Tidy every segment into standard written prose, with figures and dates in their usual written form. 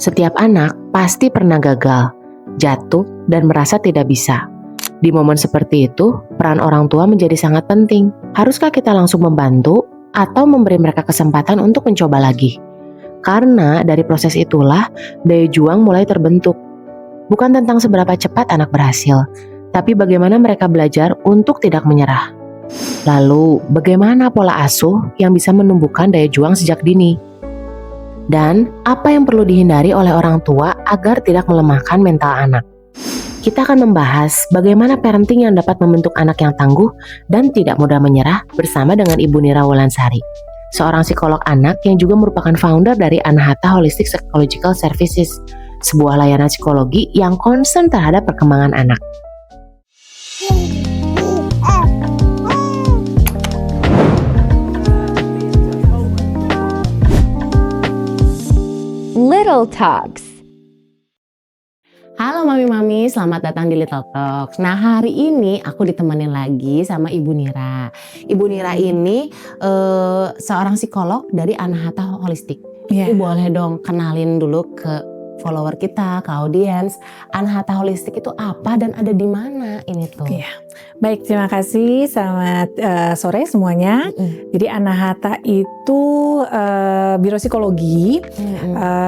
Setiap anak pasti pernah gagal, jatuh, dan merasa tidak bisa. Di momen seperti itu, peran orang tua menjadi sangat penting. Haruskah kita langsung membantu atau memberi mereka kesempatan untuk mencoba lagi? Karena dari proses itulah daya juang mulai terbentuk. Bukan tentang seberapa cepat anak berhasil, tapi bagaimana mereka belajar untuk tidak menyerah. Lalu, bagaimana pola asuh yang bisa menumbuhkan daya juang sejak dini? Dan apa yang perlu dihindari oleh orang tua agar tidak melemahkan mental anak? Kita akan membahas bagaimana parenting yang dapat membentuk anak yang tangguh dan tidak mudah menyerah bersama dengan Ibu Nira Wulansari, seorang psikolog anak yang juga merupakan founder dari Anahata Holistic Psychological Services, sebuah layanan psikologi yang concern terhadap perkembangan anak. Little Talks. Halo mami-mami, selamat datang di Little Talks. Nah, hari ini aku ditemenin lagi sama Ibu Nira. Ibu Nira ini seorang psikolog dari Anahata Holistic. Jadi boleh dong kenalin dulu ke follower kita, ke audiens, Anahata Holistic itu apa dan ada di mana ini tuh? Baik, terima kasih. Selamat sore semuanya. Jadi Anahata itu biro psikologi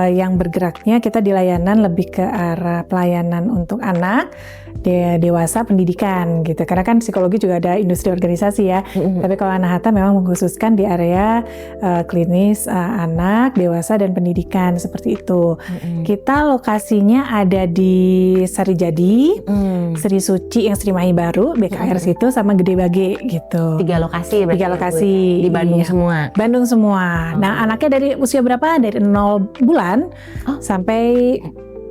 yang bergeraknya kita di layanan lebih ke arah pelayanan untuk anak, dewasa, pendidikan gitu. Karena kan psikologi juga ada industri organisasi ya. Tapi kalau Anahata memang mengkhususkan di area klinis anak, dewasa, dan pendidikan seperti itu. Kita lokasinya ada di Sarijadi, Sri Suci yang Sri Mahi Baru, BKR situ, sama Gede Bage gitu. 3 lokasi berarti. 3 lokasi. Di Bandung semua? Bandung semua. Nah, anaknya dari usia berapa? Dari 0 bulan sampai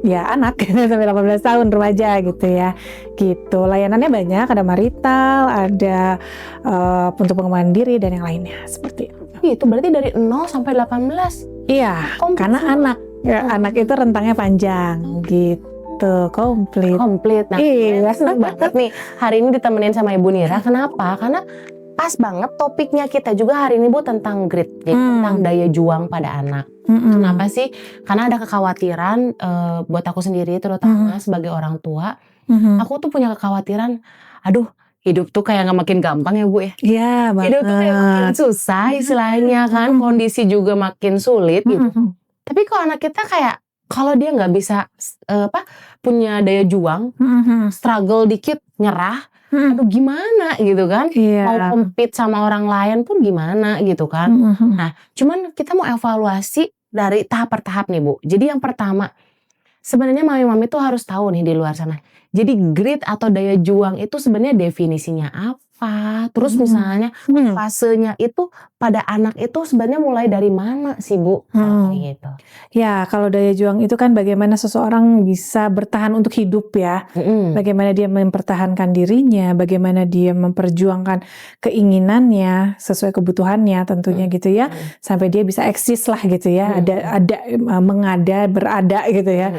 ya anak sampai 18 tahun remaja gitu ya. Gitu. Layanannya banyak, ada marital, ada untuk pengembangan diri dan yang lainnya seperti itu. Itu berarti dari 0 sampai 18. Iya, karena anak anak itu rentangnya panjang gitu. Komplit. Nah, senang banget nih hari ini ditemenin sama Ibu Nira. Kenapa? Karena pas banget topiknya kita juga hari ini Bu tentang grit, jadi tentang daya juang pada anak. Kenapa sih? Karena ada kekhawatiran buat aku sendiri, terutama sebagai orang tua. Aku tuh punya kekhawatiran, aduh, hidup tuh kayak gak makin gampang ya Bu ya. Iya banget. Hidup tuh kayak makin susah istilahnya kan, kondisi juga makin sulit gitu. Tapi kalau anak kita kayak, kalau dia nggak bisa punya daya juang, struggle dikit, nyerah, aduh gimana gitu kan? Mau compete sama orang lain pun gimana gitu kan? Nah, cuman kita mau evaluasi dari tahap per tahap nih Bu. Jadi yang pertama, sebenarnya mami-mami tuh harus tahu nih di luar sana. Jadi grit atau daya juang itu sebenarnya definisinya apa? Terus misalnya fasenya itu pada anak itu sebenarnya mulai dari mana sih Bu? Gitu. Ya, kalau daya juang itu kan bagaimana seseorang bisa bertahan untuk hidup ya. Bagaimana dia mempertahankan dirinya, bagaimana dia memperjuangkan keinginannya sesuai kebutuhannya tentunya gitu ya. Sampai dia bisa eksis lah gitu ya. Ada berada gitu ya.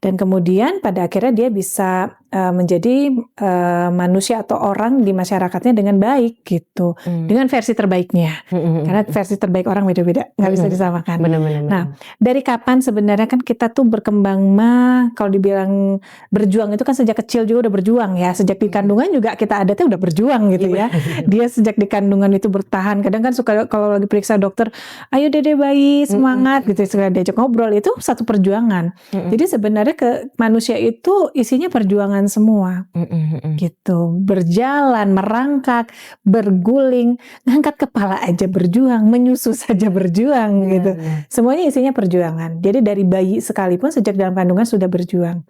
Dan kemudian pada akhirnya dia bisa menjadi manusia atau orang di masyarakatnya dengan baik gitu, dengan versi terbaiknya. Karena versi terbaik orang beda-beda, nggak bisa disamakan. Bener-bener. Nah, dari kapan sebenarnya kan kita tuh berkembang kalau dibilang berjuang itu kan sejak kecil juga udah berjuang ya. Sejak di kandungan juga kita adatnya udah berjuang gitu ya. Dia sejak di kandungan itu bertahan. Kadang kan suka kalau lagi periksa dokter, ayo dede bayi semangat gitu, suka diajak ngobrol, itu satu perjuangan. Jadi sebenarnya manusia itu isinya perjuangan semua. Gitu. Berjalan, merangkak, berguling, ngangkat kepala aja berjuang, menyusu saja berjuang gitu. Semuanya isinya perjuangan. Jadi dari bayi sekalipun sejak dalam kandungan sudah berjuang.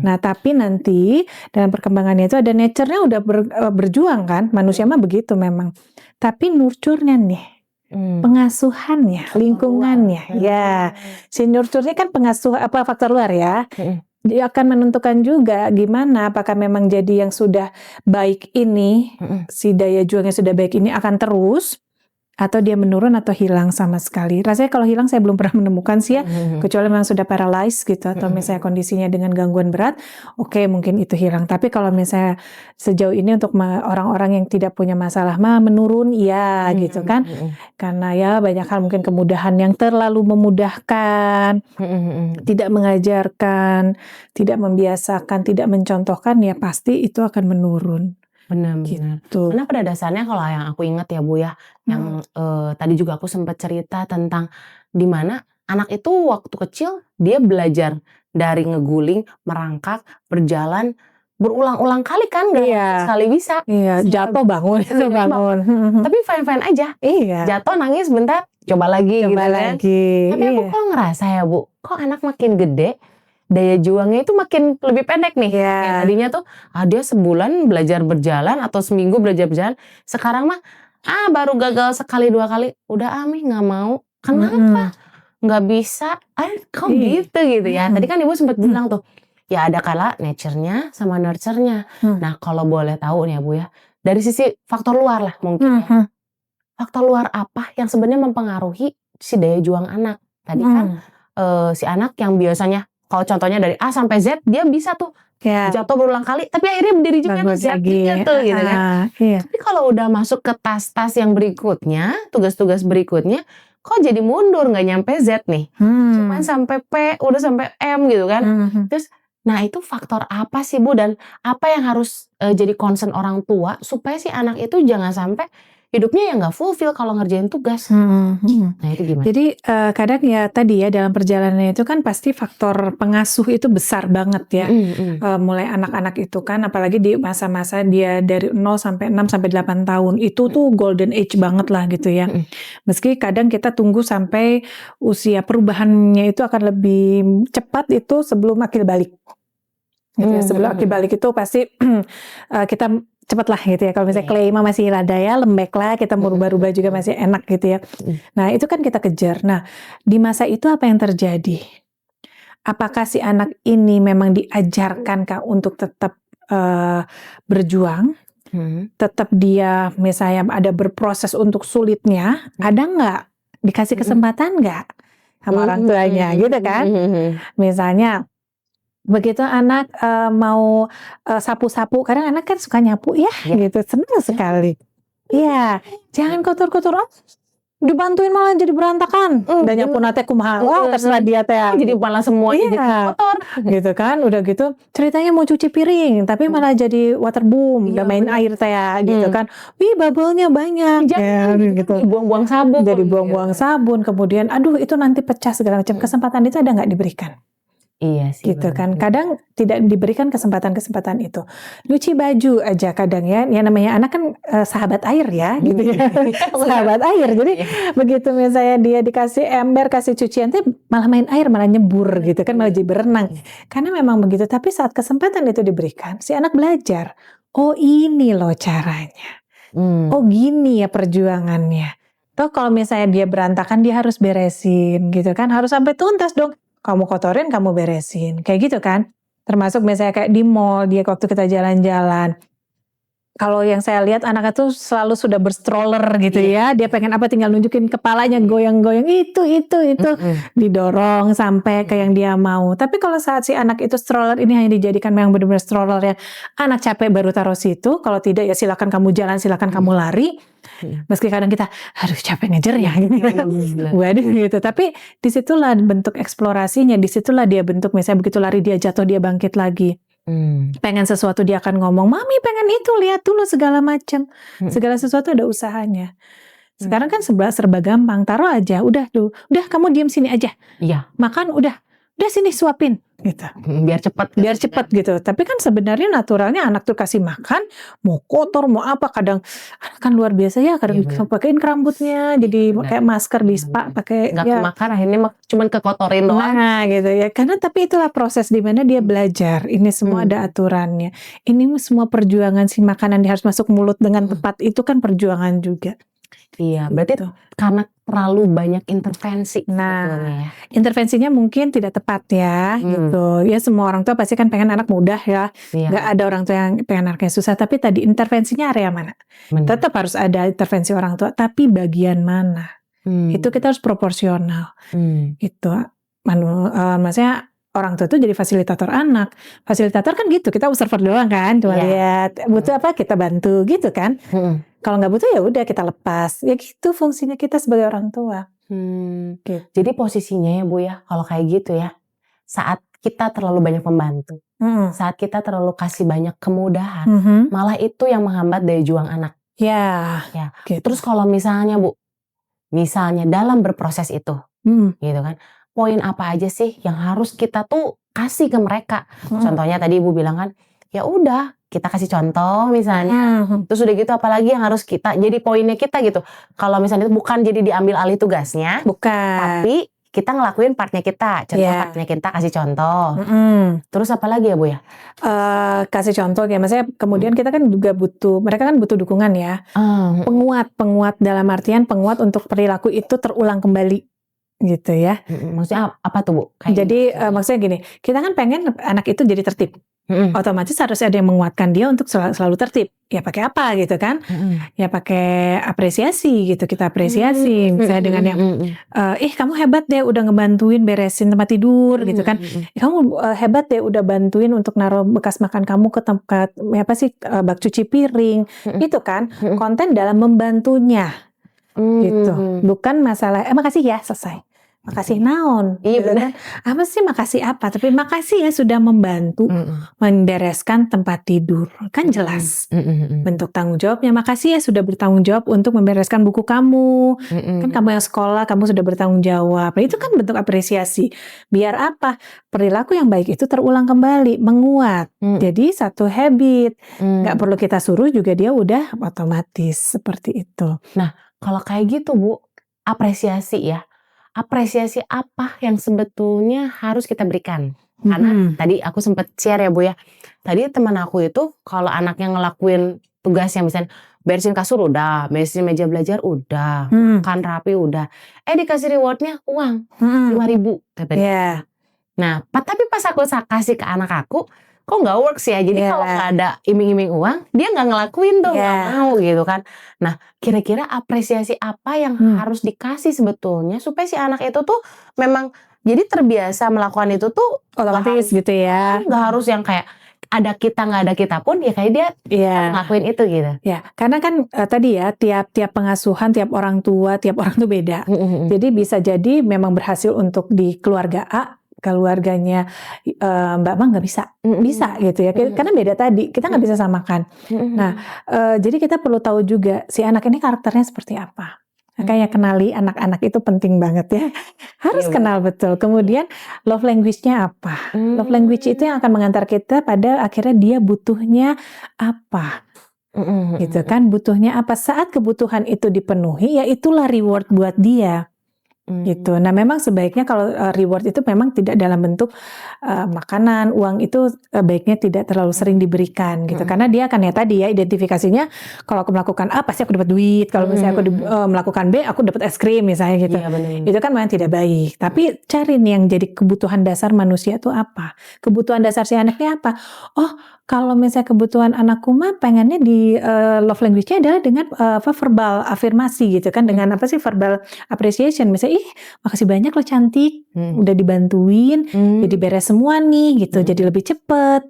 Nah, tapi nanti dalam perkembangannya itu ada nature-nya udah berjuang kan. Manusia mah begitu memang. Tapi nurture-nya nih, pengasuhannya, lingkungannya. Ya, si nurture-nya kan faktor luar ya. Dia akan menentukan juga gimana, apakah memang jadi yang sudah baik ini, si daya juangnya sudah baik ini akan terus, atau dia menurun atau hilang sama sekali. Rasanya kalau hilang saya belum pernah menemukan sih ya, kecuali memang sudah paralyzed gitu atau misalnya kondisinya dengan gangguan berat, oke mungkin itu hilang. Tapi kalau misalnya sejauh ini untuk orang-orang yang tidak punya masalah mah menurun ya gitu kan. Karena ya banyak hal mungkin kemudahan yang terlalu memudahkan, tidak mengajarkan, tidak membiasakan, tidak mencontohkan ya pasti itu akan menurun. Benar-benar. Gitu. Karena pada dasarnya kalau yang aku ingat ya Bu ya, yang tadi juga aku sempat cerita tentang di mana anak itu waktu kecil dia belajar dari ngeguling, merangkak, berjalan berulang-ulang kali kan, nggak Iya. sekali bisa. Iya, jatuh bangun, itu bangun. Tapi fine-fine aja. Iya. Jatuh nangis bentar, coba lagi Coba gitu kan. lagi. Tapi aku kok ngerasa ya Bu, kok anak makin gede daya juangnya itu makin lebih pendek nih. Iya. Kayak tadinya tuh dia sebulan belajar berjalan atau seminggu belajar berjalan. Sekarang mah baru gagal sekali 2 kali, udah Mi nggak mau. Kenapa? Nggak bisa. Kok gitu ya. Tadi kan Ibu sempat bilang tuh, ya ada kala nature-nya sama nurture-nya. Nah kalau boleh tahu nih ya Bu ya, dari sisi faktor luar lah mungkin. Faktor luar apa yang sebenarnya mempengaruhi si daya juang anak? Tadi kan si anak yang biasanya kalau contohnya dari A sampai Z dia bisa tuh jatuh berulang kali, tapi akhirnya berdiri juga tuh Z gitu kan. Tapi kalau udah masuk ke tas-tas yang berikutnya, tugas-tugas berikutnya, kok jadi mundur nggak nyampe Z nih, cuman sampai P, udah sampai M gitu kan. Terus, nah itu faktor apa sih Bu, dan apa yang harus jadi concern orang tua supaya si anak itu jangan sampai hidupnya ya nggak fulfill kalau ngerjain tugas. Nah itu gimana? Jadi kadang ya tadi ya dalam perjalanan itu kan pasti faktor pengasuh itu besar banget ya. Mulai anak-anak itu kan, apalagi di masa-masa dia dari 0 sampai 6 sampai 8 tahun itu tuh golden age banget lah gitu ya. Meski kadang kita tunggu sampai usia perubahannya itu akan lebih cepat itu sebelum akil balik. Gitu ya. Sebelum akil balik itu pasti kita cepat lah gitu ya. Kalau misalnya Kleima masih rada ya lembek lah, kita mau rubah-rubah juga masih enak gitu ya. Nah itu kan kita kejar. Nah di masa itu apa yang terjadi? Apakah si anak ini memang diajarkan Kak untuk tetap berjuang? Tetap dia misalnya ada berproses untuk sulitnya, ada nggak? Dikasih kesempatan nggak sama orang tuanya gitu kan? Misalnya begitu anak mau sapu-sapu, kadang anak kan suka nyapu ya, gitu, senang sekali. Iya, jangan kotor-kotor, dibantuin malah jadi berantakan. Dan nyapu nate kumaha, terserah dia teh. Jadi malah semuanya jadi kotor. Gitu kan, udah gitu ceritanya mau cuci piring, tapi malah jadi water boom, udah main air teh gitu kan. Wih, bubble-nya banyak. Gitu. Buang-buang sabun. Jadi buang-buang sabun, kemudian aduh itu nanti pecah segala macam. Kesempatan itu ada nggak diberikan? Iya sih. Gitu kan. Kadang tidak diberikan kesempatan-kesempatan itu. Nyuci baju aja kadang ya. Yang namanya anak kan sahabat air ya gitu ya. Sahabat air. Jadi begitu misalnya dia dikasih ember, kasih cucian tuh malah main air, malah nyebur gitu kan, malah jadi berenang. Karena memang begitu. Tapi saat kesempatan itu diberikan, si anak belajar. Oh ini loh caranya. Oh gini ya perjuangannya. Toh kalau misalnya dia berantakan, dia harus beresin gitu kan. Harus sampai tuntas dong. Kamu kotorin, kamu beresin. Kayak gitu kan. Termasuk misalnya kayak di mall, dia waktu kita jalan-jalan. Kalau yang saya lihat anak itu selalu sudah berstroller gitu ya. Dia pengen apa tinggal nunjukin kepalanya, goyang-goyang. Itu. Didorong sampai ke yang dia mau. Tapi kalau saat si anak itu stroller ini hanya dijadikan memang benar-benar stroller ya. Anak capek baru taruh situ. Kalau tidak ya silakan kamu jalan, silakan kamu lari. Meski kadang kita harus capek ngejar ya waduh gitu, tapi disitulah bentuk eksplorasinya, disitulah dia bentuk misalnya begitu lari dia jatuh dia bangkit lagi. Pengen sesuatu dia akan ngomong, mami pengen itu, lihat dulu segala macam. Segala sesuatu ada usahanya. Sekarang kan serba gampang, taruh aja, udah kamu diam sini aja, makan udah sini suapin gitu. Biar cepat gitu. Tapi kan sebenarnya naturalnya anak tuh kasih makan, mau kotor, mau apa, kadang anak kan luar biasa ya, kadang pakein rambutnya, jadi kayak masker di spa, pakai nggak makan akhirnya cuman kekotorin doang. Nah gitu ya, karena tapi itulah proses di mana dia belajar. Ini semua ada aturannya. Ini semua perjuangan si makanan dia harus masuk mulut dengan tepat, itu kan perjuangan juga. Iya, berarti Gitu. karena terlalu banyak intervensi Nah, sebetulnya ya. intervensinya mungkin tidak tepat ya, gitu. Ya semua orang tua pasti kan pengen anak mudah ya. Iya, Nggak ada orang tua yang pengen anaknya susah. Tapi tadi intervensinya area mana? benar. Tetap harus ada intervensi orang tua. Tapi bagian mana? Itu kita harus proporsional. Gitu. Maksudnya orang tua itu jadi fasilitator anak. Fasilitator kan gitu, kita observer doang kan, cuma Iya. lihat butuh apa kita bantu gitu kan. Kalau nggak butuh ya udah kita lepas. Ya gitu fungsinya kita sebagai orang tua. Gitu. Jadi posisinya ya Bu ya, kalau kayak gitu ya, saat kita terlalu banyak membantu, saat kita terlalu kasih banyak kemudahan, malah itu yang menghambat daya juang anak. Ya. Gitu. Terus kalau misalnya Bu, misalnya dalam berproses itu, gitu kan, poin apa aja sih yang harus kita tuh kasih ke mereka? Contohnya tadi Ibu bilang kan, ya udah kita kasih contoh misalnya. Terus udah gitu apalagi yang harus kita, jadi poinnya kita gitu. Kalau misalnya itu bukan jadi diambil alih tugasnya, Bukan. tapi kita ngelakuin partnya kita. Contoh partnya kita kasih contoh. Terus apa lagi ya Bu ya? Kasih contoh ya, maksudnya kemudian kita kan juga butuh, mereka kan butuh dukungan ya. Penguat dalam artian penguat untuk perilaku itu terulang kembali. Gitu ya. Maksudnya apa tuh Bu? Jadi maksudnya gini, kita kan pengen anak itu jadi tertib. Otomatis harus ada yang menguatkan dia untuk selalu tertib. Ya pakai apa gitu kan? Ya pakai apresiasi gitu, kita apresiasi. Misalnya dengan yang, kamu hebat deh udah ngebantuin beresin tempat tidur gitu kan. Kamu hebat deh udah bantuin untuk naruh bekas makan kamu ke tempat bak cuci piring. Itu kan konten dalam membantunya. Gitu. Bukan masalah makasih ya selesai. Makasih naon. Iya benar. Apa sih makasih apa? Tapi makasih ya sudah membantu membereskan tempat tidur. Kan jelas. Bentuk tanggung jawabnya. Makasih ya sudah bertanggung jawab untuk membereskan buku kamu. Kan kamu yang sekolah, kamu sudah bertanggung jawab. Nah, itu kan bentuk apresiasi. Biar apa? Perilaku yang baik itu terulang kembali, menguat. Jadi satu habit. Gak perlu kita suruh juga dia udah otomatis seperti itu. Nah, kalau kayak gitu Bu, apresiasi ya. Apresiasi apa yang sebetulnya harus kita berikan? Karena tadi aku sempat share ya Bu ya. Tadi teman aku itu kalau anaknya ngelakuin tugasnya misalnya beresin kasur udah, beresin meja belajar udah, makan rapi udah. Dikasih rewardnya uang 5.000 katanya. Nah, tapi pas aku kasih ke anak aku, kok nggak works ya? Jadi kalau nggak ada iming-iming uang, dia nggak ngelakuin tuh, nggak mau gitu kan. Nah, kira-kira apresiasi apa yang harus dikasih sebetulnya supaya si anak itu tuh memang jadi terbiasa melakukan itu tuh otomatis gitu ya. Nggak harus yang kayak ada kita nggak ada kita pun ya kayak dia ngelakuin itu gitu. Ya, karena kan tadi ya tiap pengasuhan, tiap orang tuh beda. Jadi bisa jadi memang berhasil untuk di keluarga A, keluarganya Mbak Ma nggak bisa, bisa gitu ya, karena beda tadi, kita nggak bisa samakan. Nah, jadi kita perlu tahu juga si anak ini karakternya seperti apa. Kayak kenali anak-anak itu penting banget ya, harus kenal betul. Kemudian love language-nya apa? Love language itu yang akan mengantar kita pada akhirnya dia butuhnya apa. Gitu kan, butuhnya apa, saat kebutuhan itu dipenuhi ya itulah reward buat dia. Gitu. Nah memang sebaiknya kalau reward itu memang tidak dalam bentuk makanan, uang itu baiknya tidak terlalu sering diberikan gitu, karena dia akan ya tadi ya identifikasinya, kalau aku melakukan A pasti aku dapat duit, kalau misalnya aku melakukan B aku dapat es krim misalnya gitu. Itu kan memang tidak baik. Tapi cari nih yang jadi kebutuhan dasar manusia itu apa, kebutuhan dasar si anaknya apa. Oh kalau misalnya kebutuhan anakku mah pengennya di love language-nya adalah dengan verbal afirmasi gitu kan, dengan verbal appreciation, misalnya makasih banyak lo cantik, udah dibantuin, jadi beres semua nih gitu, jadi lebih cepet,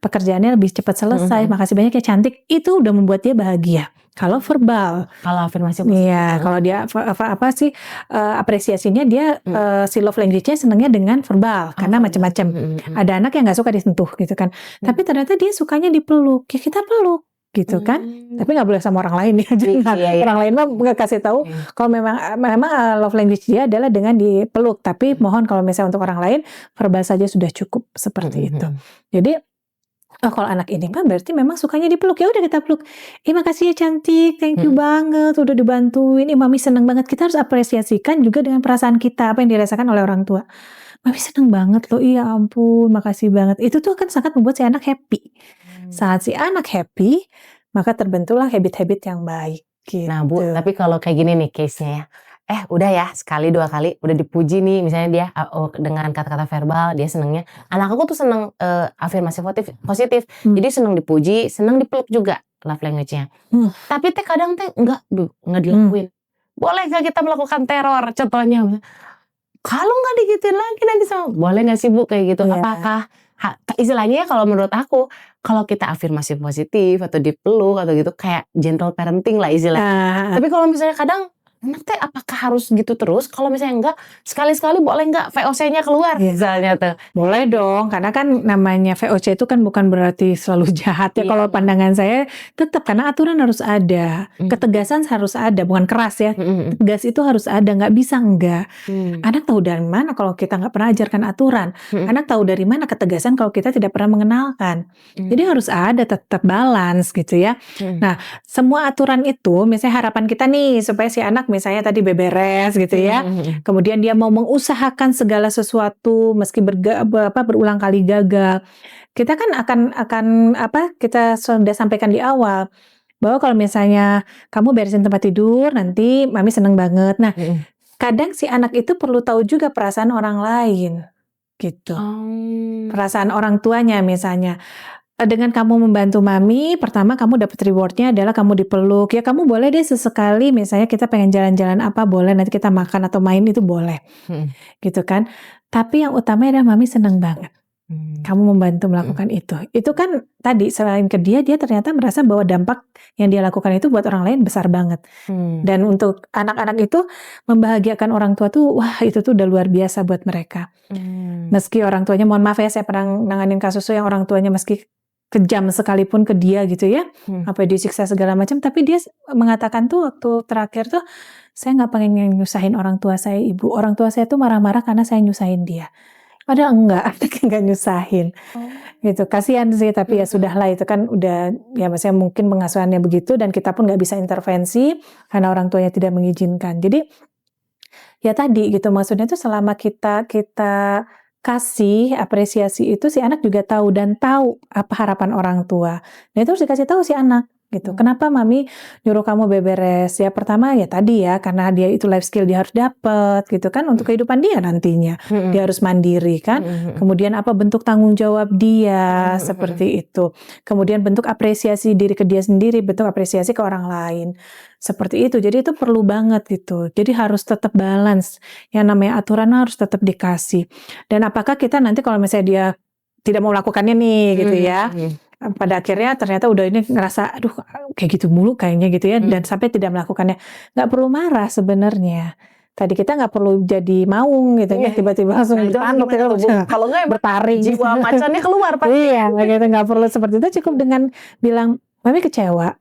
pekerjaannya lebih cepat selesai, makasih banyak ya cantik, itu udah membuat dia bahagia. Kalau verbal, kalau afirmasi kalau dia apresiasinya dia si love language-nya senangnya dengan verbal, karena macam-macam. Ada anak yang nggak suka disentuh gitu kan, tapi ternyata dia sukanya dipeluk, ya kita peluk gitu kan, tapi nggak boleh sama orang lain ya, jangan. Orang lain mah nggak kasih tahu. Kalau memang love language dia adalah dengan dipeluk, tapi mohon kalau misalnya untuk orang lain verbal saja sudah cukup seperti itu. Jadi kalau anak ini mah berarti memang sukanya dipeluk, ya udah kita peluk. Makasih ya cantik, thank you banget udah dibantuin. Mami seneng banget. Kita harus apresiasikan juga dengan perasaan kita, apa yang dirasakan oleh orang tua. Mami seneng banget loh, iya ampun, makasih banget. Itu tuh akan sangat membuat si anak happy. Saat si anak happy, maka terbentuklah habit-habit yang baik Gitu. Nah Bu, tapi kalau kayak gini nih case-nya ya. Udah ya sekali 2 kali udah dipuji nih misalnya dia dengan kata-kata verbal dia senengnya. Anak aku tuh seneng afirmasi positif. Jadi seneng dipuji, seneng dipeluk juga love language-nya. Tapi teh kadang teh enggak dilakuin. Boleh nggak kita melakukan teror? Contohnya, kalau nggak digituin lagi nanti boleh nggak sih Bu kayak gitu? Apakah istilahnya kalau menurut aku kalau kita afirmasi positif atau dipeluk atau gitu kayak gentle parenting lah istilahnya. Tapi kalau misalnya kadang anak teh apakah harus gitu terus? Kalau misalnya enggak, sekali-sekali boleh nggak VOC-nya keluar misalnya tuh? Boleh dong, karena kan namanya VOC itu kan bukan berarti selalu jahat ya. Kalau pandangan saya tetap karena aturan harus ada, ketegasan harus ada, bukan keras ya. Tegas itu harus ada, nggak bisa enggak. Anak tahu dari mana kalau kita nggak pernah ajarkan aturan. Anak tahu dari mana ketegasan kalau kita tidak pernah mengenalkan. Jadi harus ada tetap balance gitu ya. Nah, semua aturan itu misalnya harapan kita nih supaya si anak misalnya tadi beberes gitu ya. Kemudian dia mau mengusahakan segala sesuatu meski berulang kali gagal. Kita kan akan kita sudah sampaikan di awal bahwa kalau misalnya kamu beresin tempat tidur nanti mami seneng banget. Nah, kadang si anak itu perlu tahu juga perasaan orang lain gitu. Perasaan orang tuanya misalnya. Dengan kamu membantu mami, pertama kamu dapat rewardnya adalah kamu dipeluk. Ya kamu boleh deh sesekali misalnya kita pengen jalan-jalan apa boleh, nanti kita makan atau main itu boleh. Gitu kan. Tapi yang utama adalah mami seneng banget. Kamu membantu melakukan itu. Itu kan tadi selain ke dia ternyata merasa bahwa dampak yang dia lakukan itu buat orang lain besar banget. Dan untuk anak-anak itu membahagiakan orang tua tuh wah itu tuh udah luar biasa buat mereka. Meski orang tuanya mohon maaf ya saya pernah nanganin kasus yang orang tuanya meski kejam sekalipun ke dia gitu ya, apa disiksa segala macam, tapi dia mengatakan tuh waktu terakhir tuh saya nggak pengen nyusahin orang tua saya ibu, orang tua saya tuh marah-marah karena saya nyusahin dia. Padahal enggak nyusahin, gitu. Kasihan sih tapi ya sudahlah itu kan udah ya maksudnya mungkin pengasuhannya begitu dan kita pun nggak bisa intervensi karena orang tuanya tidak mengizinkan. Jadi ya tadi gitu maksudnya tuh selama kita kasih apresiasi itu si anak juga tahu dan tahu apa harapan orang tua. Nah itu harus dikasih tahu si anak gitu. Kenapa mami nyuruh kamu beberes? Ya pertama ya tadi ya karena dia itu life skill dia harus dapat gitu kan untuk kehidupan dia nantinya. Dia harus mandiri kan. Kemudian apa bentuk tanggung jawab dia seperti itu. Kemudian bentuk apresiasi diri ke dia sendiri, bentuk apresiasi ke orang lain. Seperti itu. Jadi itu perlu banget gitu. Jadi harus tetap balance. Yang namanya aturan harus tetap dikasih. Dan apakah kita nanti kalau misalnya dia tidak mau melakukannya nih gitu ya. Pada akhirnya ternyata udah ini ngerasa aduh kayak gitu mulu kayaknya gitu ya. Dan sampai tidak melakukannya. Nggak perlu marah sebenarnya. Tadi kita nggak perlu jadi maung gitu ya. Tiba-tiba langsung ditanuk. Kalau nggak bertaring. Jiwa macannya keluar pasti. Iya gitu. Nggak perlu seperti itu. Cukup dengan bilang mami kecewa.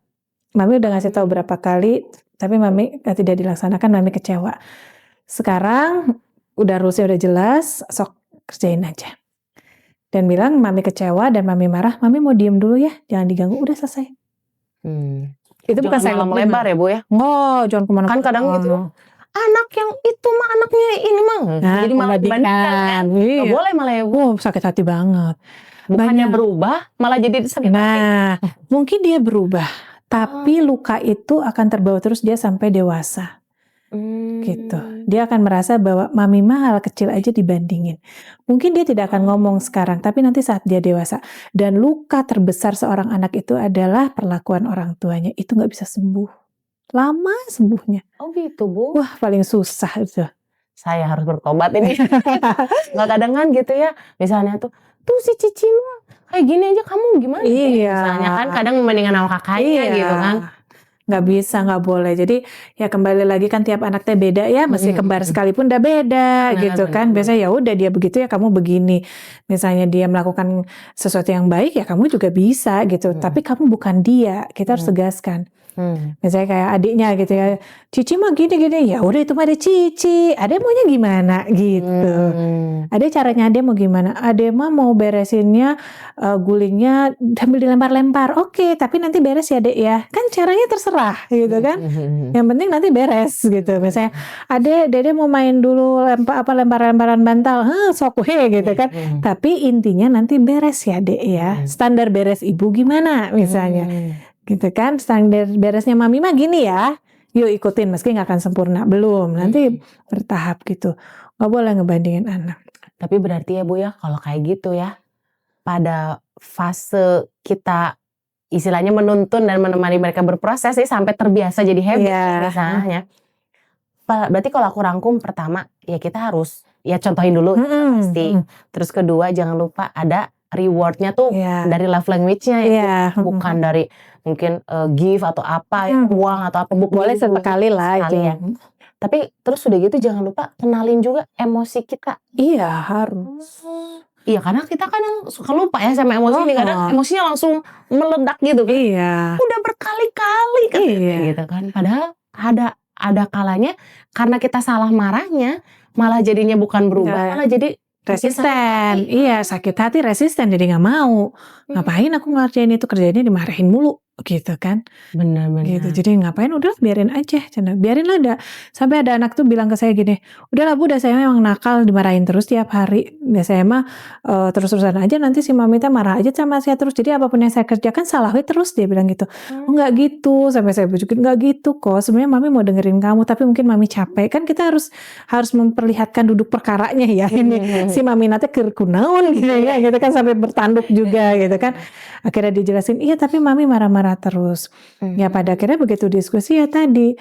Mami udah ngasih tahu berapa kali, tapi mami tidak dilaksanakan, mami kecewa. Sekarang udah rulesnya udah jelas, sok kerjain aja. Dan bilang mami kecewa dan mami marah, mami mau diem dulu ya, jangan diganggu, udah selesai. Itu bukan saya lebar ya Bu ya? Oh, jangan kemana-mana. Kan kadang gitu. Anak yang itu mah anaknya ini mah. Jadi malah dibandingkan. Iya. Gak boleh malah ya Bu. Sakit hati banget. Bukannya berubah, malah jadi sakit hati. Nah, mungkin dia berubah. Tapi luka itu akan terbawa terus dia sampai dewasa. Gitu. Dia akan merasa bahwa mami mah hal kecil aja dibandingin. Mungkin dia tidak akan ngomong sekarang, tapi nanti saat dia dewasa. Dan luka terbesar seorang anak itu adalah perlakuan orang tuanya. Itu gak bisa sembuh. Lama sembuhnya. Oh gitu Bu. Wah paling susah itu. Saya harus bertobat ini. Gak kadangan gitu ya. Misalnya tuh si Cici mah kayak gini aja kamu gimana? Iya. Misalnya kan kadang membandingkan sama kakaknya gitu kan. Nggak bisa, nggak boleh. Jadi ya kembali lagi kan tiap anak teh beda ya. Meski kembar sekalipun udah beda gitu kan. Biasanya ya udah dia begitu ya kamu begini. Misalnya dia melakukan sesuatu yang baik ya kamu juga bisa gitu. Tapi kamu bukan dia. Kita harus tegaskan. Misalnya kayak adiknya gitu ya, Cici mah gini-gini, ya udah itu mah ada Cici, adek maunya gimana gitu, adek caranya adek mau gimana, adek mah mau beresinnya gulingnya sambil dilempar-lempar, oke, tapi nanti beres ya dek ya, kan caranya terserah gitu kan, yang penting nanti beres gitu, misalnya adek dede mau main dulu lempar-lemparan bantal, sok gitu kan, tapi intinya nanti beres ya dek ya, standar beres ibu gimana misalnya. gitu kan. Standar beresnya mami mah gini ya, yuk ikutin meski nggak akan sempurna, belum, nanti bertahap gitu, nggak boleh ngebandingin anak. Tapi berarti ya Bu ya, kalau kayak gitu ya, pada fase kita istilahnya menuntun dan menemani mereka berproses sih sampai terbiasa jadi habit misalnya. Berarti kalau aku rangkum, pertama ya kita harus ya contohin dulu pasti. Terus kedua jangan lupa ada rewardnya tuh dari love language-nya ya, bukan dari mungkin gift atau apa ya, uang atau apa, boleh sesekali lah itu ya. Tapi terus udah gitu jangan lupa kenalin juga emosi kita. Iya harus. Iya karena kita kadang suka lupa ya sama emosi ini, kadang emosinya langsung meledak gitu kan. Iya. Udah berkali-kali kan gitu kan. Padahal ada kalanya karena kita salah marahnya malah jadinya bukan berubah, malah jadi resisten. Iya, sakit hati, resisten, jadi nggak mau. Ngapain aku ngerjain itu, kerjanya dimarahin mulu gitu kan. Benar-benar. Gitu. Jadi ngapain, udah biarin aja. Biarinlah sampai ada anak tuh bilang ke saya gini, udahlah Bu, udah saya memang nakal, dimarahin terus tiap hari. Ya saya mah terus-terusan aja, nanti si mami teh marah aja sama saya terus. Jadi apapun yang saya kerjakan salah terus, dia bilang gitu. Oh enggak gitu, sampai saya bujukin enggak gitu kok. Sebenarnya mami mau dengerin kamu, tapi mungkin mami capek. Kan kita harus memperlihatkan duduk perkaranya ya. Ini si mami nanti kerkunaun gitu ya, gitu kan, sampai bertanduk juga gitu kan. Akhirnya dijelasin, iya tapi mami marah-marah terus. Ya pada akhirnya begitu diskusi ya tadi.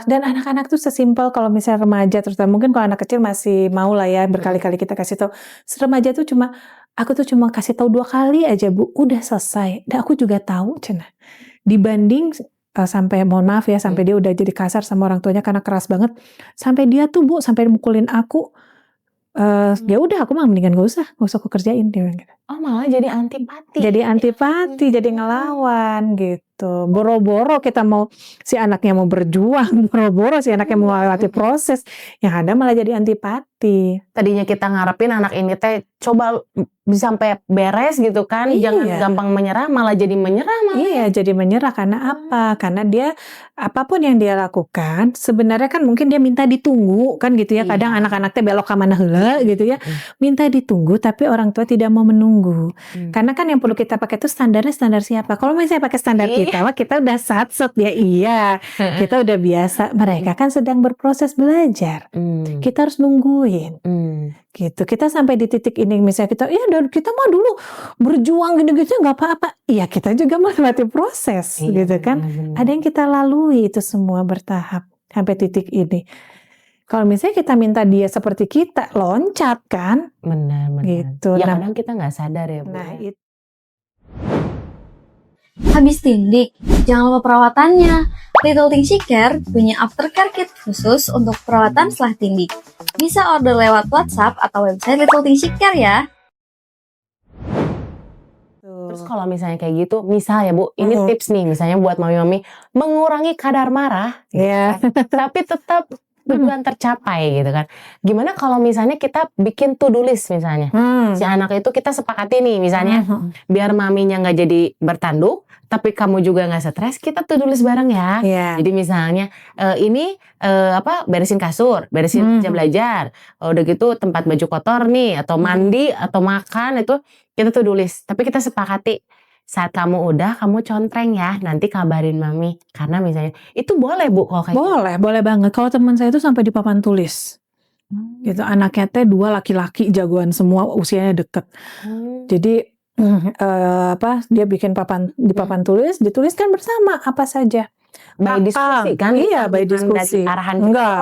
Dan anak-anak tuh sesimpel kalau misalnya remaja, terutama mungkin kalau anak kecil masih mau lah ya berkali-kali kita kasih tahu. Remaja tuh aku tuh cuma kasih tahu 2 kali aja Bu, udah selesai. Dan aku juga tahu cenah. Dibanding sampai mohon maaf ya, sampai dia udah jadi kasar sama orang tuanya karena keras banget. Sampai dia tuh Bu, sampai mukulin aku. Ya udah aku mah mendingan gak usah aku kerjain, dia bilang gitu. Oh malah jadi antipati. Jadi antipati, jadi ngelawan gitu. Boro-boro kita mau, si anaknya mau berjuang, boro-boro si anaknya mau melewati proses, yang ada malah jadi antipati. Tadinya kita ngarepin anak ini teh coba bisa sampai beres gitu kan, jangan gampang menyerah, malah jadi menyerah malah. Iya, jadi menyerah karena apa? Karena dia apapun yang dia lakukan sebenarnya kan mungkin dia minta ditunggu kan gitu ya. Kadang anak-anak teh belok ke mana heula gitu ya. Minta ditunggu tapi orang tua tidak mau menunggu. Karena kan yang perlu kita pakai itu standarnya standar siapa? Kalau misalnya pakai standar kita, wah kita udah satset ya, iya. Kita udah biasa. Mereka kan sedang berproses belajar. Kita harus nungguin. Gitu. Kita sampai di titik ini misalnya kita mah dulu berjuang gini-gitu nggak apa-apa. Iya, kita juga melewati proses gitu kan. Ada yang kita lalui itu semua bertahap sampai titik ini. Kalau misalnya kita minta dia seperti kita, loncat kan? Benar. Gitu. Ya kadang kita nggak sadar ya Bu. Nah, itu. Habis tindik, jangan lupa perawatannya. Little Things She Care punya aftercare kit khusus untuk perawatan setelah tindik. Bisa order lewat WhatsApp atau website Little Things She Care ya. Terus kalau misalnya kayak gitu, misal ya Bu, ini tips nih misalnya buat mami-mami mengurangi kadar marah, tapi tetap tujuan tercapai gitu kan. Gimana kalau misalnya kita bikin to-do list misalnya, si anak itu kita sepakati nih misalnya, biar maminya nggak jadi bertanduk, tapi kamu juga nggak stres, kita to-do list bareng ya. Jadi misalnya beresin kasur, beresin meja belajar, udah gitu tempat baju kotor nih, atau mandi atau makan, itu kita to-do list. Tapi kita sepakati saat kamu udah, kamu contreng ya, nanti kabarin mami. Karena misalnya itu boleh Bu kalau kayak boleh banget. Kalau teman saya itu sampai di papan tulis. Gitu, anaknya teh 2 laki-laki jagoan semua, usianya deket. Jadi dia bikin di papan tulis, dituliskan bersama apa saja. By diskusi kan? Iya, by diskusi. Arahan enggak.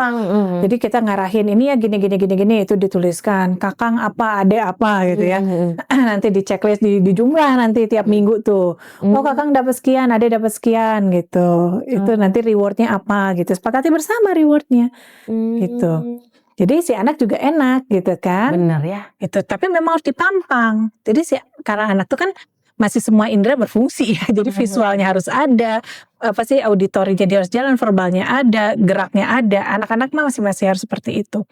Jadi kita ngarahin ini ya gini itu dituliskan. Kakang apa, adek apa gitu ya. Nanti di checklist di jumlah nanti tiap minggu tuh. Oh kakang dapat sekian, adek dapat sekian gitu. Itu nanti rewardnya apa gitu. Sepakati bersama rewardnya gitu. Jadi si anak juga enak gitu kan. Bener ya. Itu tapi memang harus dipampang. Jadi karena anak tuh kan masih semua indera berfungsi ya. Jadi visualnya harus ada, auditorinya dia harus jalan, verbalnya ada, geraknya ada. Anak-anak mah masih harus seperti itu.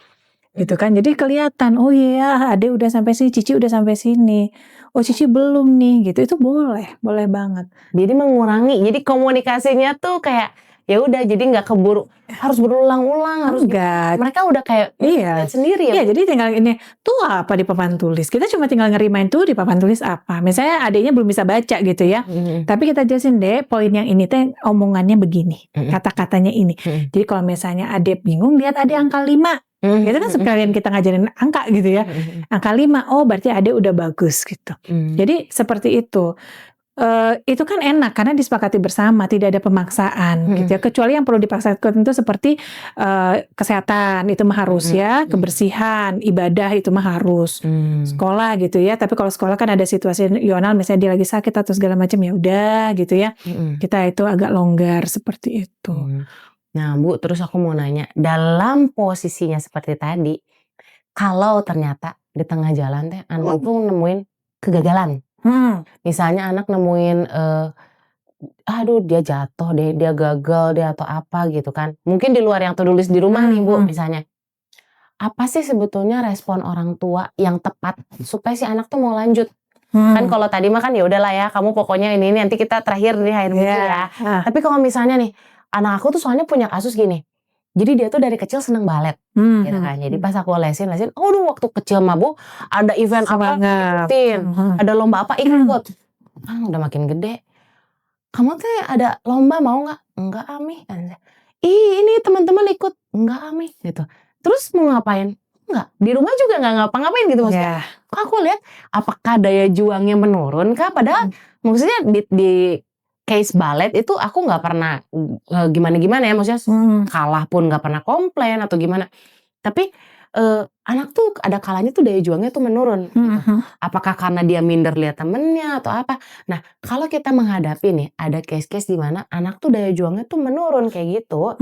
Gitu kan. Jadi kelihatan, oh iya, Ade udah sampai sini, Cici udah sampai sini. Oh Cici belum nih gitu. Itu boleh banget. Jadi mengurangi. Jadi komunikasinya tuh kayak ya udah jadi nggak keburu harus berulang-ulang harus Enggak. mereka udah kayak Iya. lihat sendiri ya. Iya, jadi tinggal ini tuh apa di papan tulis. Kita cuma tinggal ngerimain tuh di papan tulis apa. Misalnya adiknya belum bisa baca gitu ya. Tapi kita jelasin, Dek, poin yang ini teh omongannya begini, kata-katanya ini. Jadi kalau misalnya adik bingung, lihat adik angka 5. Itu kan sekalian kita ngajarin angka gitu ya. Angka 5, oh berarti adik udah bagus gitu. Jadi seperti itu. Itu kan enak karena disepakati bersama, tidak ada pemaksaan gitu ya. Kecuali yang perlu dipaksakan itu seperti kesehatan itu mah harus ya, kebersihan, ibadah itu mah harus, sekolah gitu ya. Tapi kalau sekolah kan ada situasional, misalnya dia lagi sakit atau segala macam, ya udah gitu ya. Kita itu agak longgar seperti itu. Nah Bu, terus aku mau nanya, dalam posisinya seperti tadi, kalau ternyata di tengah jalan teh anak tuh nemuin kegagalan. Misalnya anak nemuin aduh dia jatuh deh, dia gagal deh atau apa gitu kan. Mungkin di luar yang tertulis di rumah nih Bu misalnya. Apa sih sebetulnya respon orang tua yang tepat supaya si anak tuh mau lanjut? Kan kalau tadi mah kan ya udahlah ya, kamu pokoknya ini nanti kita terakhir di akhir buku ya. Tapi kalau misalnya nih, anak aku tuh soalnya punya kasus gini. Jadi dia tuh dari kecil seneng balet, gitu kan. Jadi pas aku lesin, aduh waktu kecil mah Bu, ada event apa ikutin, ada lomba apa ikut. Udah makin gede, kamu teh ada lomba mau nggak? Enggak Ami. Ih ini teman-teman ikut, enggak Ami gitu. Terus mau ngapain? Enggak, di rumah juga nggak ngapa-ngapain gitu maksudnya. Kok aku lihat apakah daya juangnya menurun kah? Padahal maksudnya di case balet itu aku nggak pernah gimana-gimana ya, maksudnya kalah pun nggak pernah komplain atau gimana. Tapi anak tuh ada kalanya tuh daya juangnya tuh menurun. Gitu. Apakah karena dia minder lihat temennya atau apa? Nah kalau kita menghadapi nih ada case-case di mana anak tuh daya juangnya tuh menurun kayak gitu,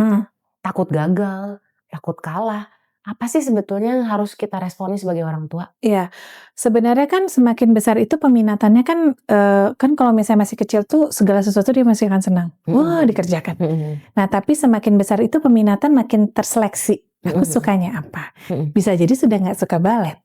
takut gagal, takut kalah. Apa sih sebetulnya yang harus kita responi sebagai orang tua? Iya, sebenarnya kan semakin besar itu peminatannya kan, kan kalau misalnya masih kecil tuh segala sesuatu dia masih akan senang. Wah dikerjakan. Nah tapi semakin besar itu peminatan makin terseleksi. Aku sukanya apa? Bisa jadi sudah nggak suka balet.